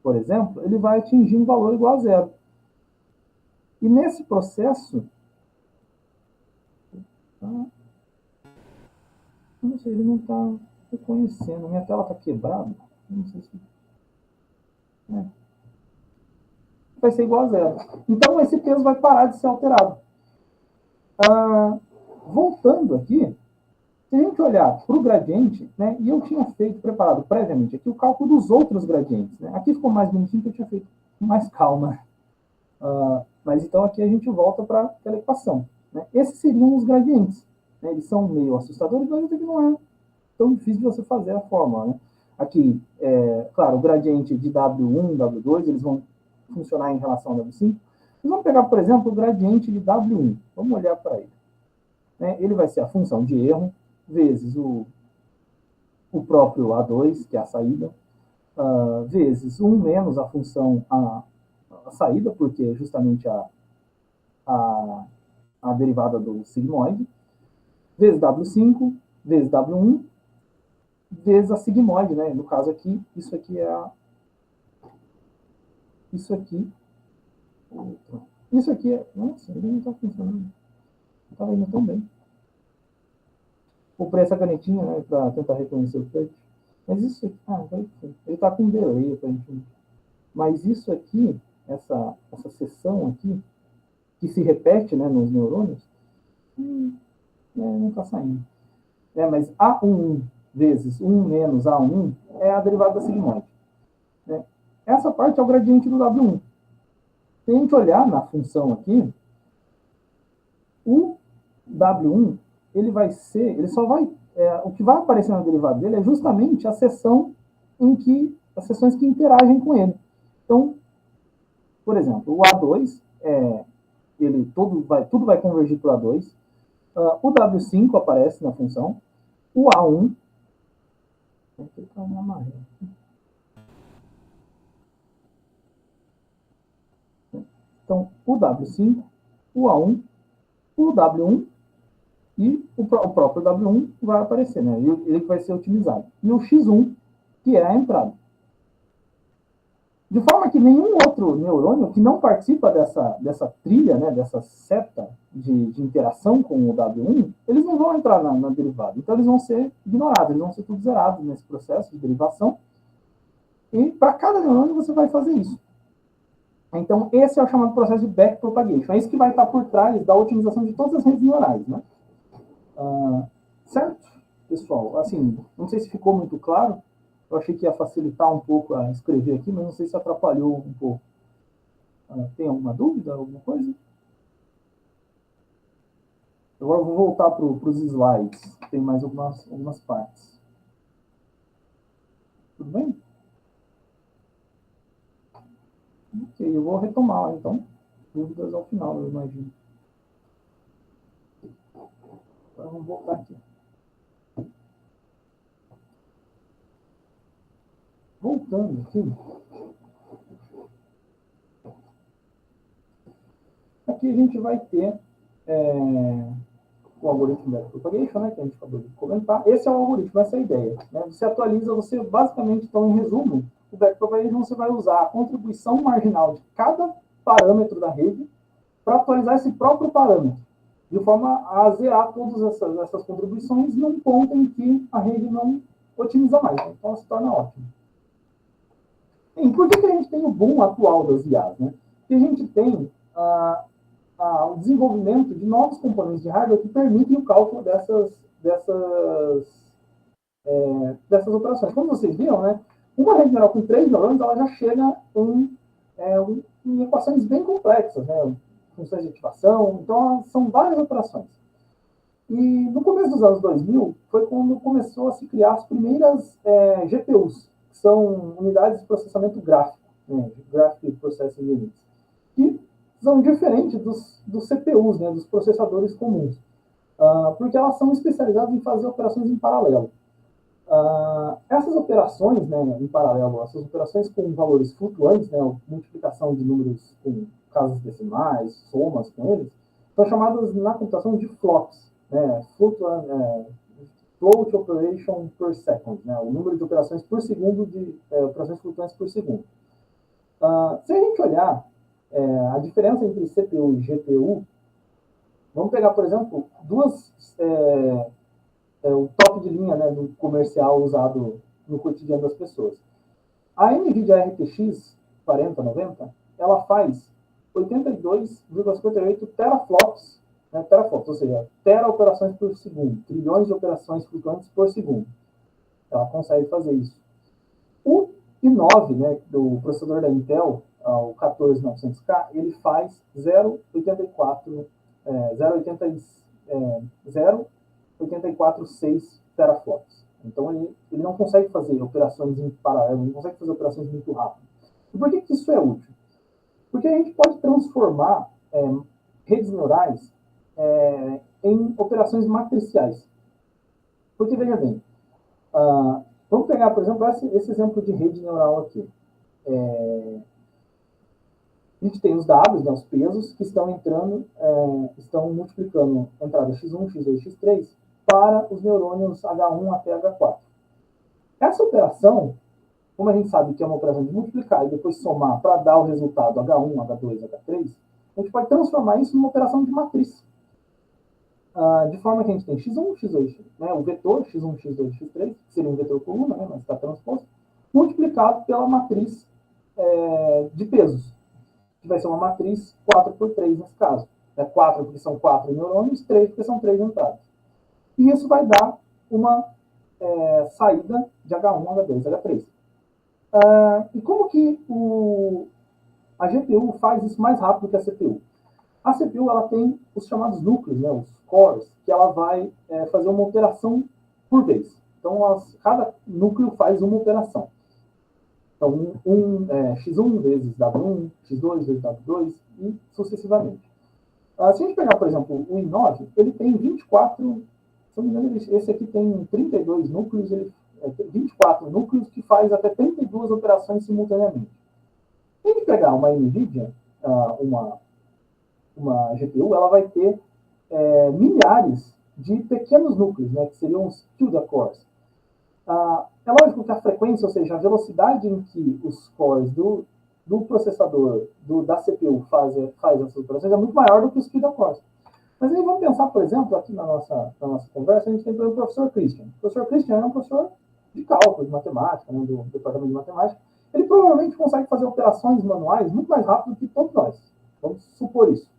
por exemplo, ele vai atingir um valor igual a zero. E nesse processo, não sei, ele não está reconhecendo. Minha tela está quebrada. Não sei se... vai ser igual a zero. Então, esse peso vai parar de ser alterado. Voltando aqui, se a gente olhar para o gradiente, né, e eu tinha preparado previamente aqui o cálculo dos outros gradientes. Né? Aqui ficou mais bonitinho, que eu tinha feito com mais calma. Mas então aqui a gente volta para aquela equação. Né? Esses seriam os gradientes. Né? Eles são meio assustadores, mas aqui não é tão difícil de você fazer a fórmula. Né? Aqui, claro, o gradiente de W1, W2, eles vão funcionar em relação ao W5. Vamos pegar, por exemplo, o gradiente de W1. Vamos olhar para ele. Né? Ele vai ser a função de erro vezes o próprio A2, que é a saída, vezes 1 menos a função a saída, porque é justamente a derivada do sigmoide, vezes W5, vezes W1, vezes a sigmoide, né? No caso aqui, isso aqui é isso aqui é... Nossa, ele não está funcionando. Não estava indo tão bem. Vou pôr essa canetinha, né, para tentar reconhecer o touch. Mas isso aqui... ele está com delay, aparentemente. Mas isso aqui, essa seção aqui, que se repete, né, nos neurônios, não está saindo. Mas A1 vezes 1 menos A1 é a derivada da sigmoide. Né? Essa parte é o gradiente do W1. Se a gente olhar na função aqui, o W1, ele só vai... o que vai aparecer na derivada dele é justamente as seções que interagem com ele. Então, por exemplo, o A2, tudo vai convergir para o A2. O W5 aparece na função. O A1... Então, o W5, o A1, o W1 e o próprio W1 vai aparecer, né? Ele vai ser otimizado. E o X1, que é a entrada. De forma que nenhum outro neurônio que não participa dessa trilha, né, dessa seta de interação com o W1, eles não vão entrar na derivada. Então, eles vão ser ignorados, eles vão ser tudo zerados nesse processo de derivação. E para cada neurônio você vai fazer isso. Então, esse é o chamado processo de backpropagation. É isso que vai estar por trás da otimização de todas as redes neurais, né? Certo, pessoal? Assim, não sei se ficou muito claro. Eu achei que ia facilitar um pouco a escrever aqui, mas não sei se atrapalhou um pouco. Tem alguma dúvida, alguma coisa? Agora eu vou voltar para os slides. Tem mais algumas partes. Tudo bem? Ok, eu vou retomar, então. Dúvidas ao final, eu imagino. Agora vamos voltar aqui. Voltando aqui. Aqui a gente vai ter o algoritmo backpropagation, né, que a gente acabou de comentar. Esse é o algoritmo, essa é a ideia. Né? Você atualiza, você basicamente, então, em resumo, o backpropagation você vai usar a contribuição marginal de cada parâmetro da rede para atualizar esse próprio parâmetro. de forma a zerar todas essas contribuições num ponto em que a rede não otimiza mais, né? Então ela se torna ótima. E por que a gente tem o boom atual das IAs? Né? Porque a gente tem o desenvolvimento de novos componentes de hardware que permitem o cálculo dessas operações. Como vocês viram, né, uma rede neural com 3 neurônios ela já chega em equações bem complexas, né, funções de ativação, então são várias operações. E no começo dos anos 2000 foi quando começou a se criar as primeiras GPUs, que são unidades de processamento gráfico, né, Graphic Processing Units, que são diferentes dos CPUs, né, dos processadores comuns, porque elas são especializadas em fazer operações em paralelo. Essas operações, né, em paralelo, essas operações com valores flutuantes, né, multiplicação de números com casas decimais, somas com eles, são chamadas na computação de flops, né, float operation per second, né, o número de operações por segundo, operações flutuantes por segundo. Se a gente olhar a diferença entre CPU e GPU, vamos pegar, por exemplo, o top de linha, né, do comercial usado no cotidiano das pessoas. A NVIDIA RTX 4090, ela faz 82,58 teraflops, né, ou seja, tera operações por segundo, trilhões de operações flutuantes por segundo. Ela consegue fazer isso. O i9, né, do processador da Intel, o 14900K, ele faz 0,846 teraflops. Então, ele não consegue fazer operações em paralelo, não consegue fazer operações muito rápidas. E por que isso é útil? Porque a gente pode transformar redes neurais em operações matriciais. Porque, veja bem, vamos pegar, por exemplo, esse exemplo de rede neural aqui. A gente tem os dados, né, os pesos, que estão estão multiplicando a entrada x1, x2, x3 para os neurônios H1 até H4. Essa operação, como a gente sabe que é uma operação de multiplicar e depois somar para dar o resultado H1, H2, H3, a gente pode transformar isso numa operação de matriz. De forma que a gente tem x1, x2, né, o vetor x1, x2, x3, que seria um vetor coluna, né, mas está transposto, multiplicado pela matriz de pesos, que vai ser uma matriz 4x3 nesse caso. 4 porque são 4 neurônios, 3 porque são 3 entradas. E isso vai dar uma saída de H1, H2, H3. E como que a GPU faz isso mais rápido que a CPU? A CPU ela tem os chamados núcleos, né, os cores, que ela vai fazer uma operação por vez. Então, cada núcleo faz uma operação. Então, x1 vezes W1, x2 vezes W2 e sucessivamente. Se a gente pegar, por exemplo, o i9, ele tem 24, se não me engano, esse aqui tem 32 núcleos, 24 núcleos que faz até 32 operações simultaneamente. Se a gente pegar uma NVIDIA, uma GPU, ela vai ter milhares de pequenos núcleos, né, que seriam os CUDA-cores. É lógico que a frequência, ou seja, a velocidade em que os cores do processador, da CPU faz essas operações é muito maior do que os CUDA-cores. Mas aí vamos pensar, por exemplo, aqui na nossa conversa, a gente tem o professor Christian. O professor Christian é um professor de cálculo, de matemática, né, do departamento de matemática. Ele provavelmente consegue fazer operações manuais muito mais rápido que todos nós. Vamos supor isso.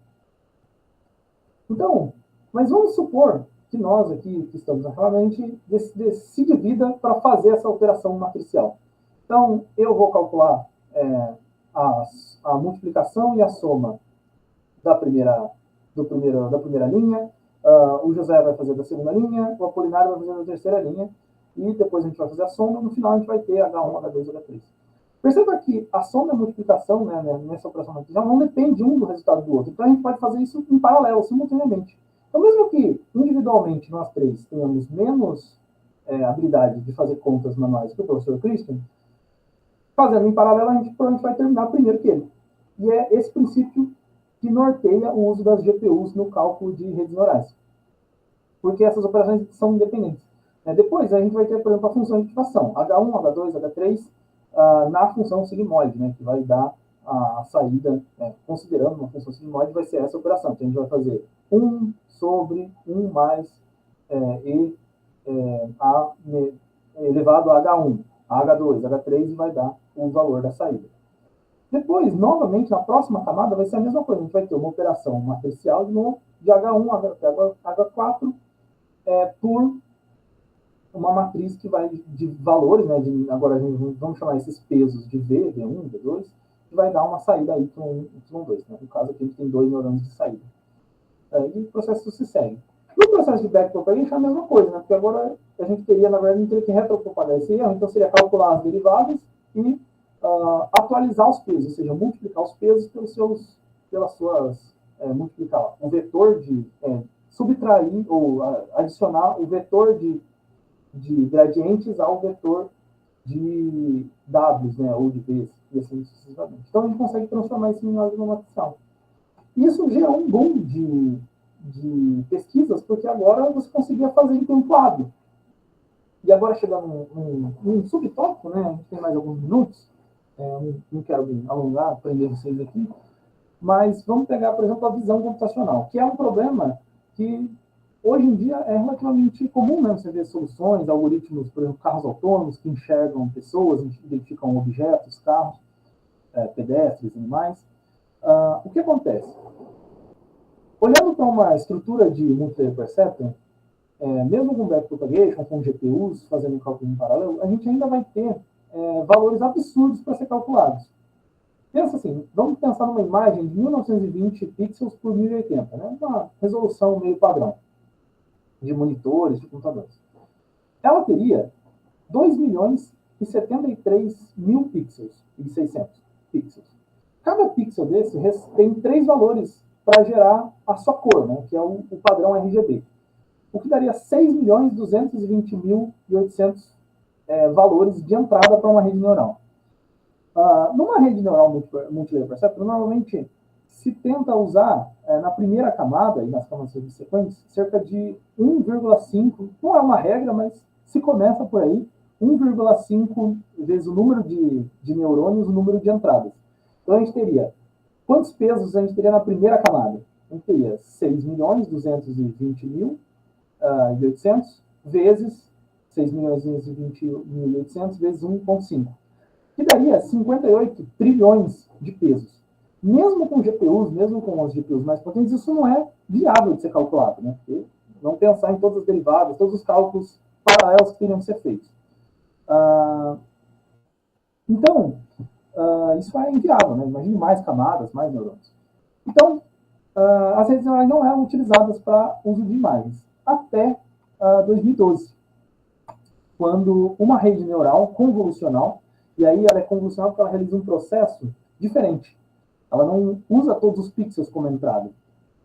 Então, mas vamos supor que nós aqui, que estamos na sala, a gente se divida para fazer essa operação matricial. Então, eu vou calcular a multiplicação e a soma da primeira linha, o José vai fazer da segunda linha, o Apolinário vai fazer da terceira linha, e depois a gente vai fazer a soma, e no final a gente vai ter H1, H2, H3. Perceba que a soma e a multiplicação, né, nessa operação matricial não depende um do resultado do outro. Então a gente pode fazer isso em paralelo, simultaneamente. Então, mesmo que individualmente nós três tenhamos menos habilidade de fazer contas manuais que o professor Christian, fazendo em paralelo, a gente provavelmente vai terminar primeiro que ele. E é esse princípio que norteia o uso das GPUs no cálculo de redes neurais. Porque essas operações são independentes. Depois, a gente vai ter, por exemplo, a função de ativação, H1, H2, H3, na função sigmoide, né, que vai dar a saída, considerando uma função sigmoide, vai ser essa operação. Então, a gente vai fazer 1 sobre 1 mais A elevado a H1, a H2, H3, e vai dar o valor da saída. Depois, novamente, na próxima camada, vai ser a mesma coisa. A gente vai ter uma operação matricial de novo, de H1 a H4, por uma matriz que vai de valores, né? Agora vamos chamar esses pesos de V, V1, V2, que vai dar uma saída Y1, Y2. Né? No caso aqui, a gente tem 2 neurônios de saída. E o processo se segue. No processo de backpropagation é a mesma coisa, né? Porque agora a gente teria, na verdade, que retropropagar esse erro, então seria calcular as derivadas e atualizar os pesos, ou seja, multiplicar os pesos pelas suas, multiplicar o vetor de, subtrair ou adicionar o vetor de gradientes ao vetor de Ws, né, ou de Vs, e assim sucessivamente. Então a gente consegue transformar isso em álgebra matricial. Isso gerou um boom de pesquisas, porque agora você conseguia fazer em tempo hábil. E agora chegando num subtópico, né, a gente tem mais alguns minutos, não quero me alongar, prender vocês aqui, mas vamos pegar, por exemplo, a visão computacional, que é um problema que hoje em dia é relativamente comum, né? Você vê soluções, algoritmos, por exemplo, carros autônomos que enxergam pessoas, identificam objetos, carros, pedestres, animais. O que acontece? Olhando para uma estrutura de multilayer perceptron, mesmo com backpropagation, com GPUs, fazendo cálculo em paralelo, a gente ainda vai ter valores absurdos para ser calculados. Pensa assim, vamos pensar numa imagem de 1920 pixels por 1080, né? Uma resolução meio padrão de monitores, de computadores. Ela teria 2.073.000 pixels e 600 pixels. Cada pixel desse tem 3 valores para gerar a sua cor, né? Que é o padrão RGB. O que daria 6.220.800 valores de entrada para uma rede neural. Numa rede neural multilayer perceptron, normalmente se tenta usar, na primeira camada e nas camadas subsequentes, cerca de 1,5, não é uma regra, mas se começa por aí, 1,5 vezes o número de neurônios, o número de entradas. Então a gente teria, quantos pesos a gente teria na primeira camada? A gente teria 6.220.800 vezes 6.220.800 vezes 1,5. Que daria 58 trilhões de pesos. Mesmo com GPUs, mesmo com as GPUs mais potentes, isso não é viável de ser calculado, né? Porque vamos pensar em todas as derivadas, todos os cálculos paralelos que teriam que ser feitos. Então, isso é inviável, né? Imagine mais camadas, mais neurônios. Então, as redes neurais não eram utilizadas para uso de imagens, até 2012, quando uma rede neural convolucional, e aí ela é convolucional porque ela realiza um processo diferente. Ela não usa todos os pixels como entrada.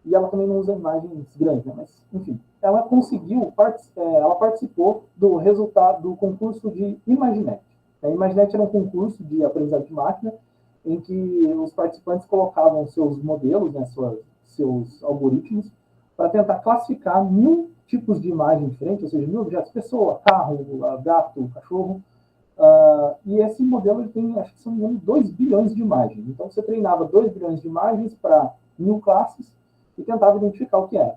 E ela também não usa imagens grandes, né? Mas, enfim, ela conseguiu, ela participou do resultado do concurso de Imaginet. A Imaginet era um concurso de aprendizado de máquina em que os participantes colocavam seus modelos, né, seus algoritmos, para tentar classificar 1.000 tipos de imagem diferentes, ou seja, 1.000 objetos, pessoa, carro, gato, cachorro. E esse modelo ele tem, acho que são 2 bilhões de imagens. Então você treinava 2 bilhões de imagens para 1.000 classes e tentava identificar o que era.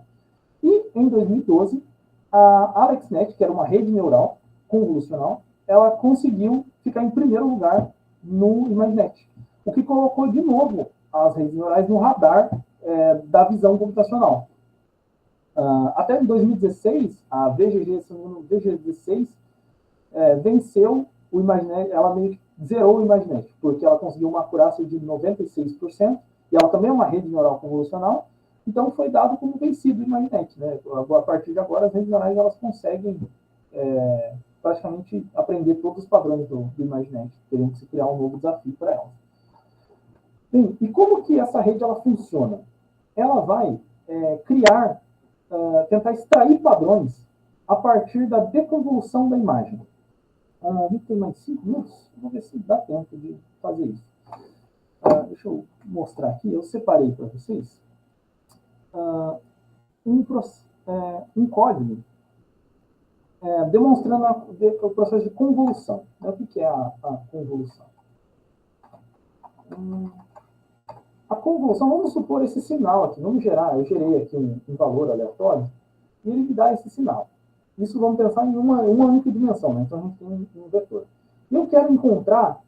E em 2012, a AlexNet, que era uma rede neural convolucional, ela conseguiu ficar em primeiro lugar no Imaginet, o que colocou de novo as redes neurais no radar da visão computacional. Até em 2016, a VGG, se não me engano, VG16, venceu o Imaginet, ela meio que zerou o Imaginet, porque ela conseguiu uma acurácia de 96%, e ela também é uma rede neural convolucional, então foi dado como vencido o Imaginet, né? A partir de agora, as redes neurais elas conseguem praticamente aprender todos os padrões do Imaginet, teriam que se criar um novo desafio para elas. Bem, e como que essa rede ela funciona? Ela vai tentar extrair padrões a partir da deconvolução da imagem. A gente tem mais 5 minutos? Vou ver se dá tempo de fazer isso. Deixa eu mostrar aqui. Eu separei para vocês um código demonstrando o processo de convolução. O que é a convolução? convolução, vamos supor esse sinal aqui, vamos gerar, eu gerei aqui um valor aleatório, e ele me dá esse sinal. Isso vamos pensar em uma única dimensão, né? Então a gente tem um vetor. E eu quero encontrar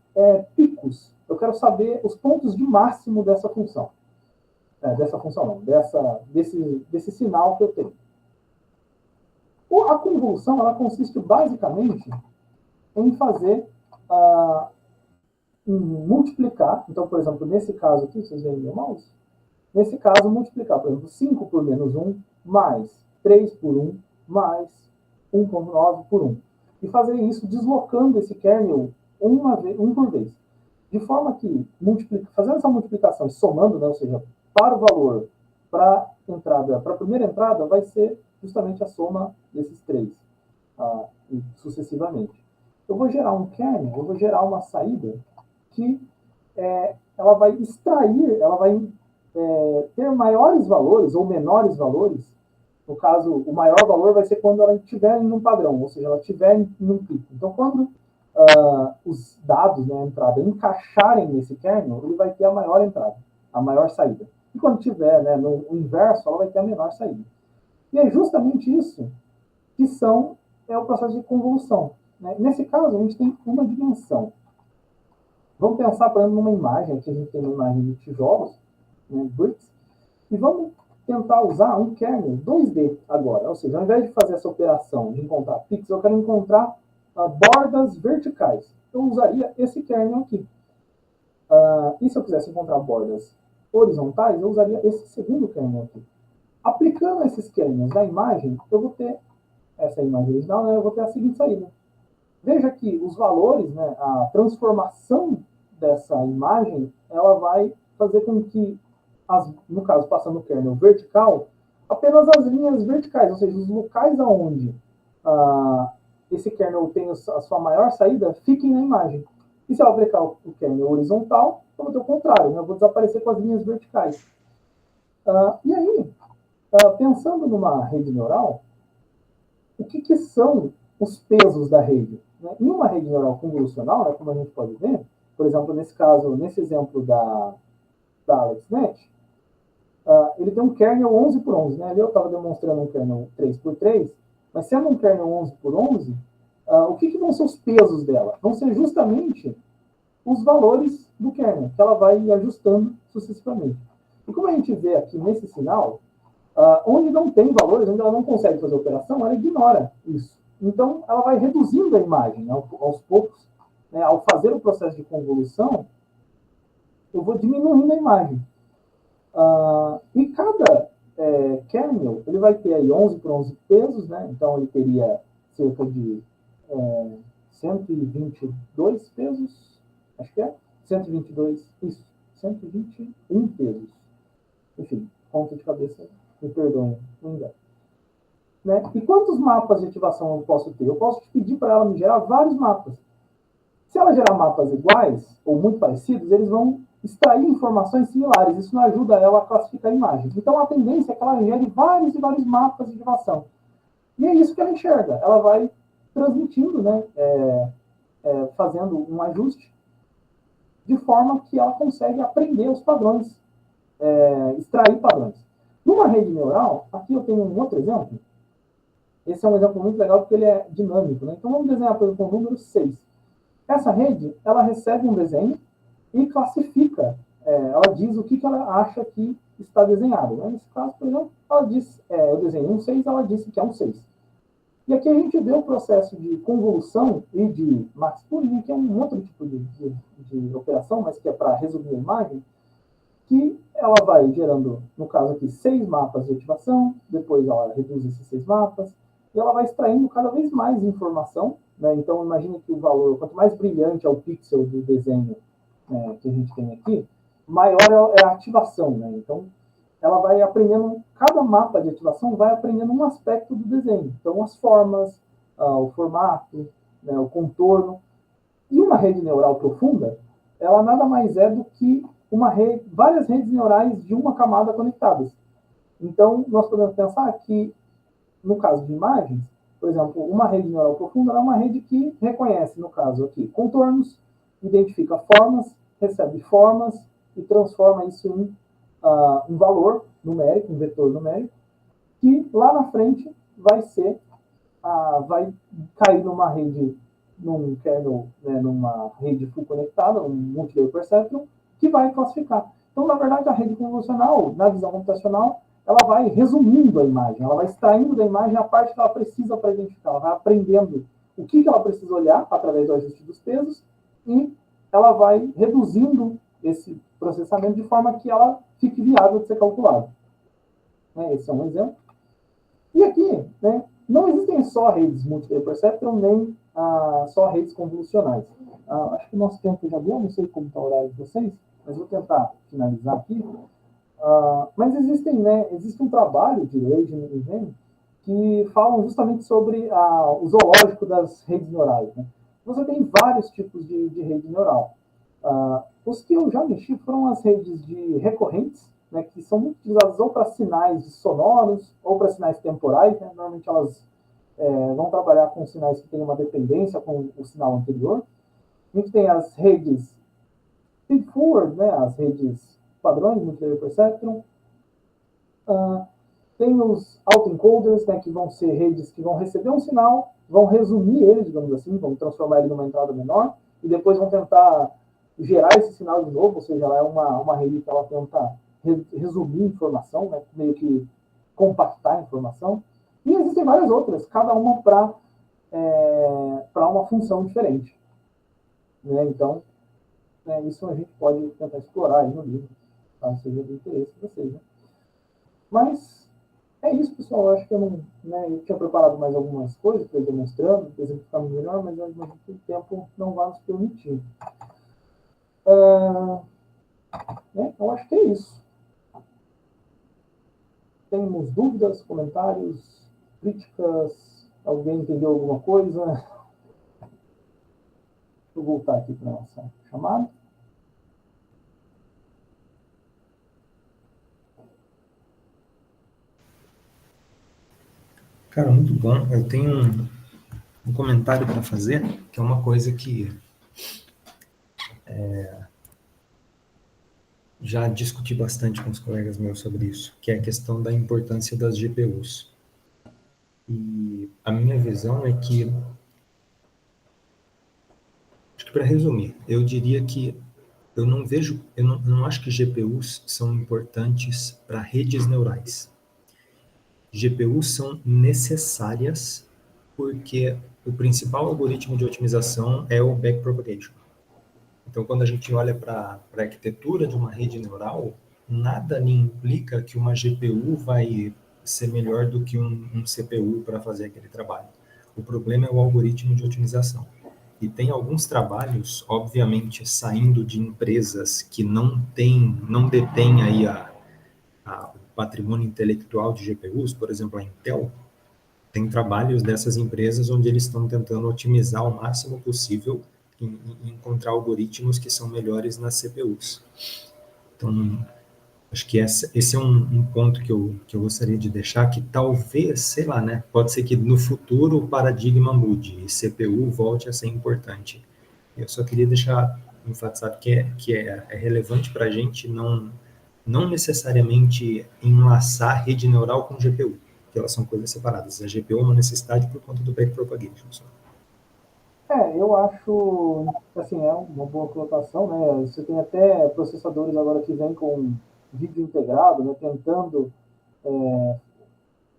picos, eu quero saber os pontos de máximo dessa função. Dessa função não, desse sinal que eu tenho. A convolução, ela consiste basicamente em fazer, em multiplicar, então, por exemplo, nesse caso aqui, vocês veem meu mouse? Nesse caso, multiplicar, por exemplo, 5 por menos 1, mais 3 por 1, mais 1,9 por 1. E fazer isso deslocando esse kernel um por vez. De forma que, fazendo essa multiplicação e somando, né, ou seja, para o valor, para a primeira entrada, vai ser justamente a soma desses três, e sucessivamente. Eu vou gerar um kernel, eu vou gerar uma saída que ela vai extrair, ela vai ter maiores valores ou menores valores. No caso, o maior valor vai ser quando ela estiver em um padrão, ou seja, ela estiver em um pico. Então, quando os dados, né, a entrada, encaixarem nesse kernel, ele vai ter a maior entrada, a maior saída. E quando tiver, né, no inverso, ela vai ter a menor saída. E é justamente isso que é o processo de convolução. Né? Nesse caso, a gente tem uma dimensão. Vamos pensar, por exemplo, numa imagem. Aqui a gente tem uma imagem de tijolos, né, bricks, e vamos tentar usar um kernel 2D agora. Ou seja, ao invés de fazer essa operação de encontrar pixels, eu quero encontrar bordas verticais. Eu usaria esse kernel aqui. E se eu quisesse encontrar bordas horizontais, eu usaria esse segundo kernel aqui. Aplicando esses kernels na imagem, eu vou ter essa imagem original, né, eu vou ter a seguinte saída. Veja que os valores, né, a transformação dessa imagem, ela vai fazer com que, no caso, passando o kernel vertical, apenas as linhas verticais, ou seja, os locais aonde esse kernel tem a sua maior saída, fiquem na imagem. E se eu aplicar o kernel horizontal, eu vou ter o contrário, né, eu vou desaparecer com as linhas verticais. E aí, pensando numa rede neural, o que são os pesos da rede? Né? Em uma rede neural convolucional, né, como a gente pode ver, por exemplo, nesse exemplo da AlexNet, ele tem um kernel 11 por 11. Né? Ali eu estava demonstrando um kernel 3 por 3, mas sendo um kernel 11 por 11, o que vão ser os pesos dela? Vão ser justamente os valores do kernel, que ela vai ajustando sucessivamente. E como a gente vê aqui nesse sinal, onde não tem valores, onde ela não consegue fazer operação, ela ignora isso. Então, ela vai reduzindo a imagem, né, aos poucos. Né, ao fazer o processo de convolução, eu vou diminuindo a imagem. E cada kernel, ele vai ter aí 11 por 11 pesos, né, então ele teria cerca de 122 pesos, acho que 122, isso, 121 pesos. Enfim, conta de cabeça, me perdoem, não engano. Né? E quantos mapas de ativação eu posso ter? Eu posso pedir para ela me gerar vários mapas. Se ela gerar mapas iguais ou muito parecidos, eles vão extrair informações similares. Isso não ajuda ela a classificar imagens. Então, a tendência é que ela gere vários e vários mapas de ativação. E é isso que ela enxerga. Ela vai transmitindo, né, fazendo um ajuste, de forma que ela consegue aprender os padrões, extrair padrões. Numa rede neural, aqui eu tenho um outro exemplo. Esse é um exemplo muito legal porque ele é dinâmico. Né? Então, vamos desenhar, por exemplo, o número 6. Essa rede, ela recebe um desenho e classifica. Ela diz o que ela acha que está desenhado. Né? Nesse caso, por exemplo, ela diz, eu desenhei um 6, ela disse que é um 6. E aqui a gente vê o processo de convolução e de max pooling, que é um outro tipo de operação, mas que é para resumir a imagem, que ela vai gerando, no caso aqui, 6 mapas de ativação, depois ela reduz esses 6 mapas, e ela vai extraindo cada vez mais informação. Né? Então, imagine que o valor, quanto mais brilhante é o pixel do desenho, né, que a gente tem aqui, maior é a ativação. Né? Então, ela vai aprendendo, cada mapa de ativação vai aprendendo um aspecto do desenho. Então, as formas, o formato, né, o contorno. E uma rede neural profunda, ela nada mais é do que várias redes neurais de uma camada conectadas. Então, nós podemos pensar que, no caso de imagens, por exemplo, uma rede neural profunda é uma rede que reconhece, no caso aqui, contornos, identifica formas, recebe formas e transforma isso em um valor numérico, um vetor numérico, que lá na frente vai cair numa rede, num kernel, né, numa rede full conectada, um multilayer perceptron, que vai classificar. Então, na verdade, a rede convolucional, na visão computacional, ela vai resumindo a imagem, ela vai extraindo da imagem a parte que ela precisa para identificar, ela vai aprendendo o que ela precisa olhar através do ajuste dos pesos e ela vai reduzindo esse processamento de forma que ela fique viável de ser calculada. Esse é um exemplo. E aqui, né, não existem só redes multilayer perceptron, nem só redes convolucionais. Acho que o nosso tempo já deu, não sei como está o horário de vocês, mas vou tentar finalizar aqui. Mas existe um trabalho de Leiden e Ren que falam justamente sobre o zoológico das redes neurais. Né? Você tem vários tipos de rede neural. Os que eu já mexi foram as redes de recorrentes, né, que são muito utilizadas ou para sinais sonoros ou para sinais temporais. Né? Normalmente elas vão trabalhar com sinais que têm uma dependência com o sinal anterior. A gente tem as redes feed-forward, né, as redes padrões, multilayer perceptron. Tem os autoencoders, né, que vão ser redes que vão receber um sinal, vão resumir ele, digamos assim, vão transformar ele numa entrada menor, e depois vão tentar gerar esse sinal de novo, ou seja, ela é uma rede que ela tenta resumir informação, né, meio que compactar a informação. E existem várias outras, cada uma para uma função diferente. Né? Então, isso a gente pode tentar explorar aí no livro, caso seja do interesse de vocês. Né? Mas é isso, pessoal. Eu acho que eu tinha preparado mais algumas coisas para ir demonstrando, exemplificando melhor, mas eu imagino que o tempo não vai nos permitir. Eu acho que é isso. Temos dúvidas, comentários, críticas? Alguém entendeu alguma coisa? Deixa eu voltar aqui para a nossa chamada. Cara, muito bom. Eu tenho um comentário para fazer, que é uma coisa que já discuti bastante com os colegas meus sobre isso, que é a questão da importância das GPUs. E a minha visão é que, acho que para resumir, eu diria que eu não acho que GPUs são importantes para redes neurais. GPUs são necessárias porque o principal algoritmo de otimização é o backpropagation. Então, quando a gente olha para a arquitetura de uma rede neural, nada lhe implica que uma GPU vai ser melhor do que um CPU para fazer aquele trabalho. O problema é o algoritmo de otimização. E tem alguns trabalhos, obviamente, saindo de empresas que não detêm aí o patrimônio intelectual de GPUs, por exemplo, a Intel. Tem trabalhos dessas empresas onde eles estão tentando otimizar o máximo possível e encontrar algoritmos que são melhores nas CPUs. Então, acho que esse é um ponto que eu gostaria de deixar, que talvez, sei lá, né, pode ser que no futuro o paradigma mude e CPU volte a ser importante. Eu só queria deixar enfatizado que é relevante para a gente não necessariamente enlaçar rede neural com GPU, que elas são coisas separadas. A GPU é uma necessidade por conta do backpropagation. Eu acho, assim, é uma boa colocação, né? Você tem até processadores agora que vêm com vídeo integrado, né? Tentando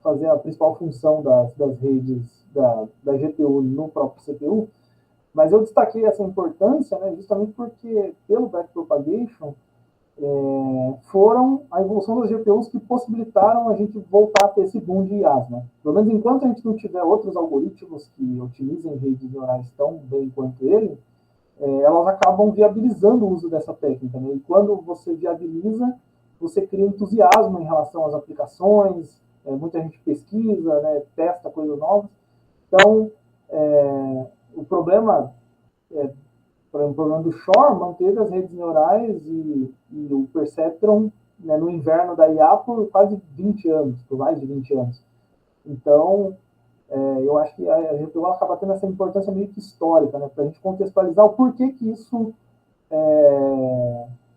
fazer a principal função das redes da GPU no próprio CPU, mas eu destaquei essa importância, né? Justamente porque, pelo backpropagation, foram a evolução das GPUs que possibilitaram a gente voltar a ter esse boom de IAs. Né? Pelo menos enquanto a gente não tiver outros algoritmos que otimizem redes neurais tão bem quanto ele, elas acabam viabilizando o uso dessa técnica. Né? E quando você viabiliza, você cria entusiasmo em relação às aplicações, muita gente pesquisa, né, testa coisas novas. Então, o problema por exemplo, o problema do Shor manteve as redes neurais e o Perceptron, né, no inverno da IA por quase 20 anos, por mais de 20 anos. Então, eu acho que a GPU acaba tendo essa importância meio que histórica, né, para a gente contextualizar o porquê que isso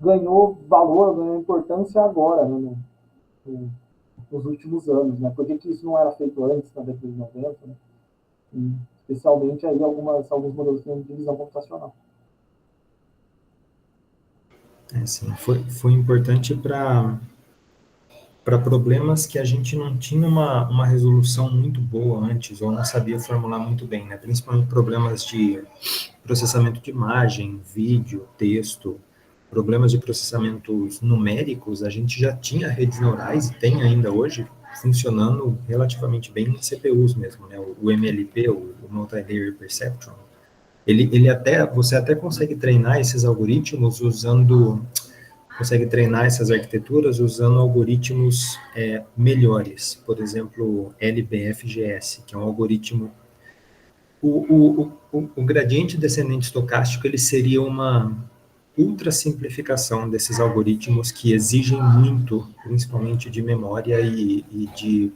ganhou valor, ganhou importância agora, né, nos últimos anos, né? Por que isso não era feito antes, na década de 90, né? E, especialmente aí alguns modelos de visão computacional. Sim, foi importante para problemas que a gente não tinha uma resolução muito boa antes, ou não sabia formular muito bem, né? Principalmente problemas de processamento de imagem, vídeo, texto, problemas de processamentos numéricos, a gente já tinha redes neurais, e tem ainda hoje, funcionando relativamente bem em CPUs mesmo, né? O MLP, o Multi-Layer Perceptron, você até consegue treinar esses algoritmos consegue treinar essas arquiteturas usando algoritmos melhores, por exemplo, LBFGS, que é um algoritmo. O gradiente descendente estocástico ele seria uma ultra simplificação desses algoritmos que exigem muito, principalmente de memória e de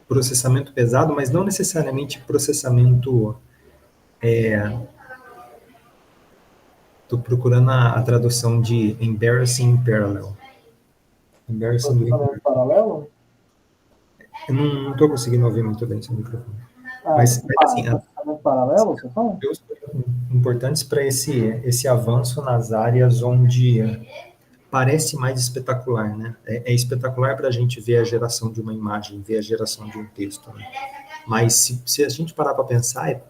processamento pesado, mas não necessariamente processamento. Estou procurando a tradução de embarrassing parallel. Processamento paralelo? Eu não estou conseguindo ouvir muito bem seu microfone. Mas assim, processamento paralelo, você fala? Importantes para esse avanço nas áreas onde parece mais espetacular, né? É espetacular para a gente ver a geração de uma imagem, ver a geração de um texto, né? Mas se a gente parar para pensar, é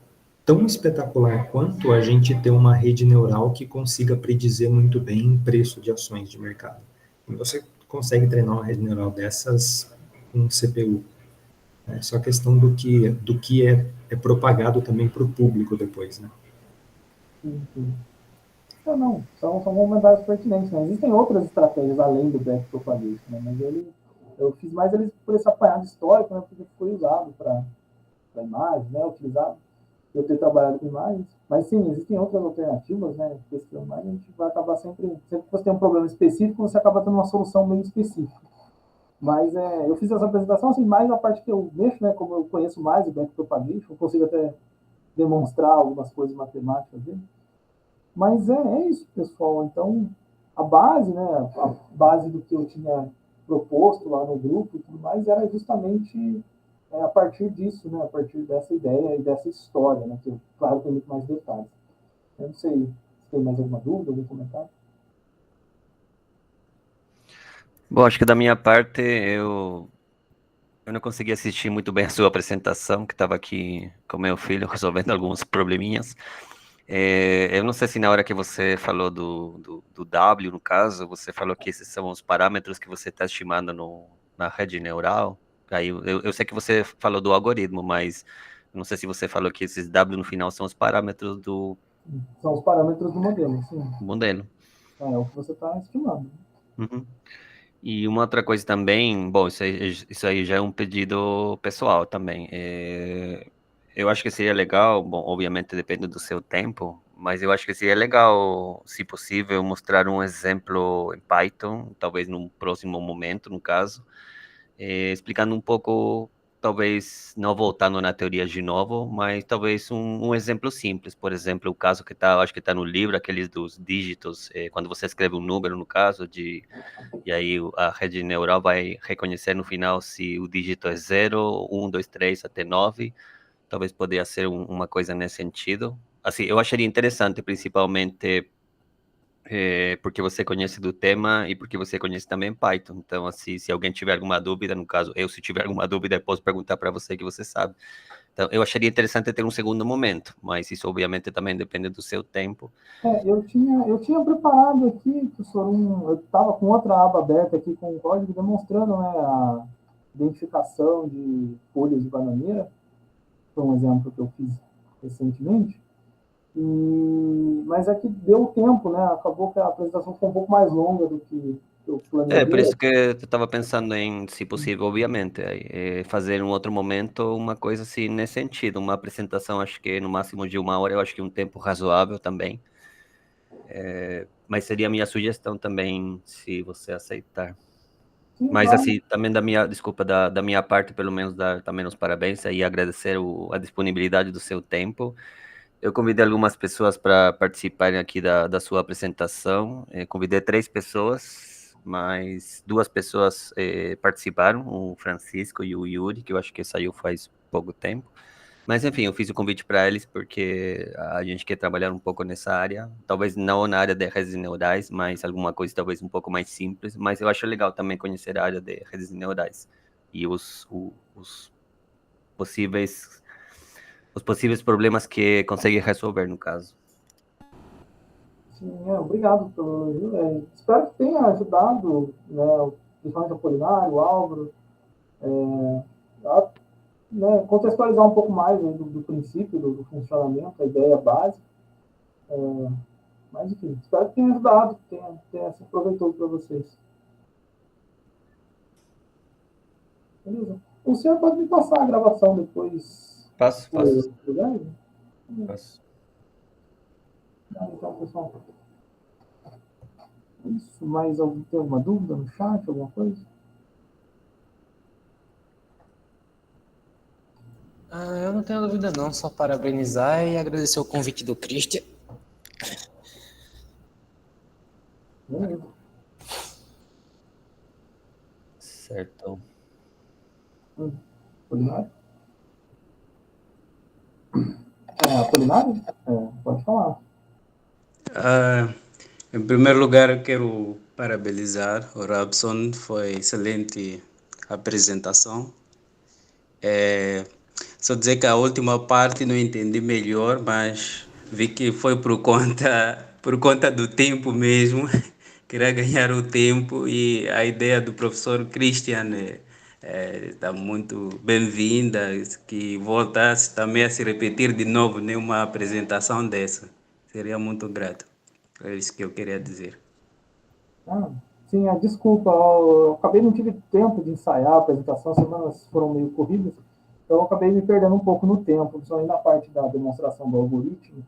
tão espetacular quanto a gente ter uma rede neural que consiga predizer muito bem o preço de ações de mercado. E você consegue treinar uma rede neural dessas com um CPU. É só questão do que é propagado também para o público depois, né? Sim. Não, são comentários pertinentes, né? Existem outras estratégias além do backpropagation, né? Mas eu fiz mais eles por esse apanhado histórico, né? Porque foi usado para imagem, né? Utilizado, eu ter trabalhado com imagens. Mas sim, existem outras alternativas, né? Pesquisando imagem, a gente vai acabar sempre que você tem um problema específico, você acaba tendo uma solução meio específica. Mas eu fiz essa apresentação, assim, mais a parte que eu mexo, né? Como eu conheço mais o backpropagation, eu consigo até demonstrar algumas coisas matemáticas dele. Mas é isso, pessoal. Então, a base, né, a base do que eu tinha proposto lá no grupo e tudo mais, era justamente a partir disso, né, a partir dessa ideia e dessa história, né, que, claro, tem muito mais detalhes. Eu não sei se tem mais alguma dúvida, algum comentário. Bom, acho que da minha parte, eu não consegui assistir muito bem a sua apresentação, que estava aqui com meu filho resolvendo alguns probleminhas. Eu não sei se na hora que você falou do W, no caso, você falou que esses são os parâmetros que você está estimando na rede neural. Aí eu sei que você falou do algoritmo, mas não sei se você falou que esses W no final são os parâmetros do São os parâmetros do modelo, sim. modelo. É o que você está estimando. Uhum. E uma outra coisa também, bom, isso aí já é um pedido pessoal também. Eu acho que seria legal, bom, obviamente depende do seu tempo, mas eu acho que seria legal, se possível, mostrar um exemplo em Python, talvez num próximo momento, no caso, explicando um pouco, talvez não voltando na teoria de novo, mas talvez um exemplo simples. Por exemplo, o caso que tá, acho que está no livro, aqueles dos dígitos, quando você escreve um número, no caso, e aí a rede neural vai reconhecer no final se o dígito é 0, 1, 2, 3 até 9. Talvez poderia ser uma coisa nesse sentido. Assim, eu acharia interessante, principalmente porque você conhece do tema e porque você conhece também Python. Então, assim, se alguém tiver alguma dúvida, no caso, se tiver alguma dúvida, eu posso perguntar para você que você sabe. Então, eu acharia interessante ter um segundo momento, mas isso obviamente também depende do seu tempo. Eu tinha preparado aqui, professor, eu estava com outra aba aberta aqui com o código demonstrando, né, a identificação de folhas de bananeira, foi um exemplo que eu fiz recentemente, mas é que deu tempo, né, acabou que a apresentação ficou um pouco mais longa do que eu planejei. Por isso que eu estava pensando em, se possível, obviamente, fazer em um outro momento uma coisa assim nesse sentido, uma apresentação, acho que no máximo de 1 hora, eu acho que um tempo razoável também. Mas seria a minha sugestão também, se você aceitar. Sim, Mas claro. assim, também da minha parte, pelo menos, dar também os parabéns e agradecer a disponibilidade do seu tempo. Eu convidei algumas pessoas para participarem aqui da sua apresentação. Convidei 3 pessoas, mas 2 pessoas participaram, o Francisco e o Yuri, que eu acho que saiu faz pouco tempo. Mas, enfim, eu fiz o convite para eles porque a gente quer trabalhar um pouco nessa área. Talvez não na área de redes neurais, mas alguma coisa talvez um pouco mais simples. Mas eu acho legal também conhecer a área de redes neurais e os possíveis problemas que consegue resolver, no caso. Sim, obrigado pelo elogio. Espero que tenha ajudado, né, principalmente o Apolinário, o Álvaro, a, né, contextualizar um pouco mais aí do princípio, do funcionamento, a ideia básica. Mas, enfim, espero que tenha ajudado, que tenha se proveitoso para vocês. Beleza? O senhor pode me passar a gravação depois? Passo. Então, pessoal, isso, mais alguém tem alguma dúvida no chat, alguma coisa? Eu não tenho dúvida não, só parabenizar e agradecer o convite do Christian. Beleza. Certo. Apolinário? Apolinário? Pode falar. Em primeiro lugar, eu quero parabenizar o Robson, foi excelente apresentação. Só dizer que a última parte não entendi melhor, mas vi que foi por conta do tempo mesmo. Queria ganhar o tempo e a ideia do professor Christian está muito bem-vinda, que voltasse também a se repetir de novo numa apresentação dessa. Seria muito grato. É isso que eu queria dizer. Sim, desculpa, eu acabei não tive tempo de ensaiar a apresentação, as semanas foram meio corridas, então eu acabei me perdendo um pouco no tempo, principalmente na parte da demonstração do algoritmo.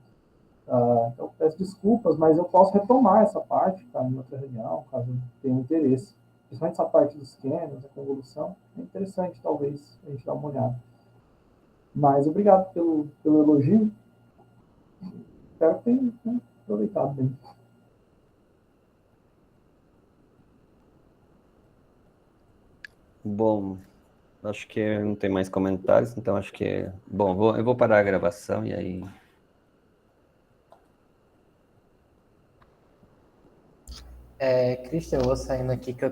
Então, peço desculpas, mas eu posso retomar essa parte, tá, em outra reunião, caso tenha interesse. Principalmente essa parte dos scanners, a convolução, é interessante, talvez, a gente dar uma olhada. Mas obrigado pelo elogio. Espero que tenha, né, aproveitado bem. Bom, acho que não tem mais comentários, então acho que... Bom, eu vou parar a gravação e aí... Christian, eu vou saindo aqui que eu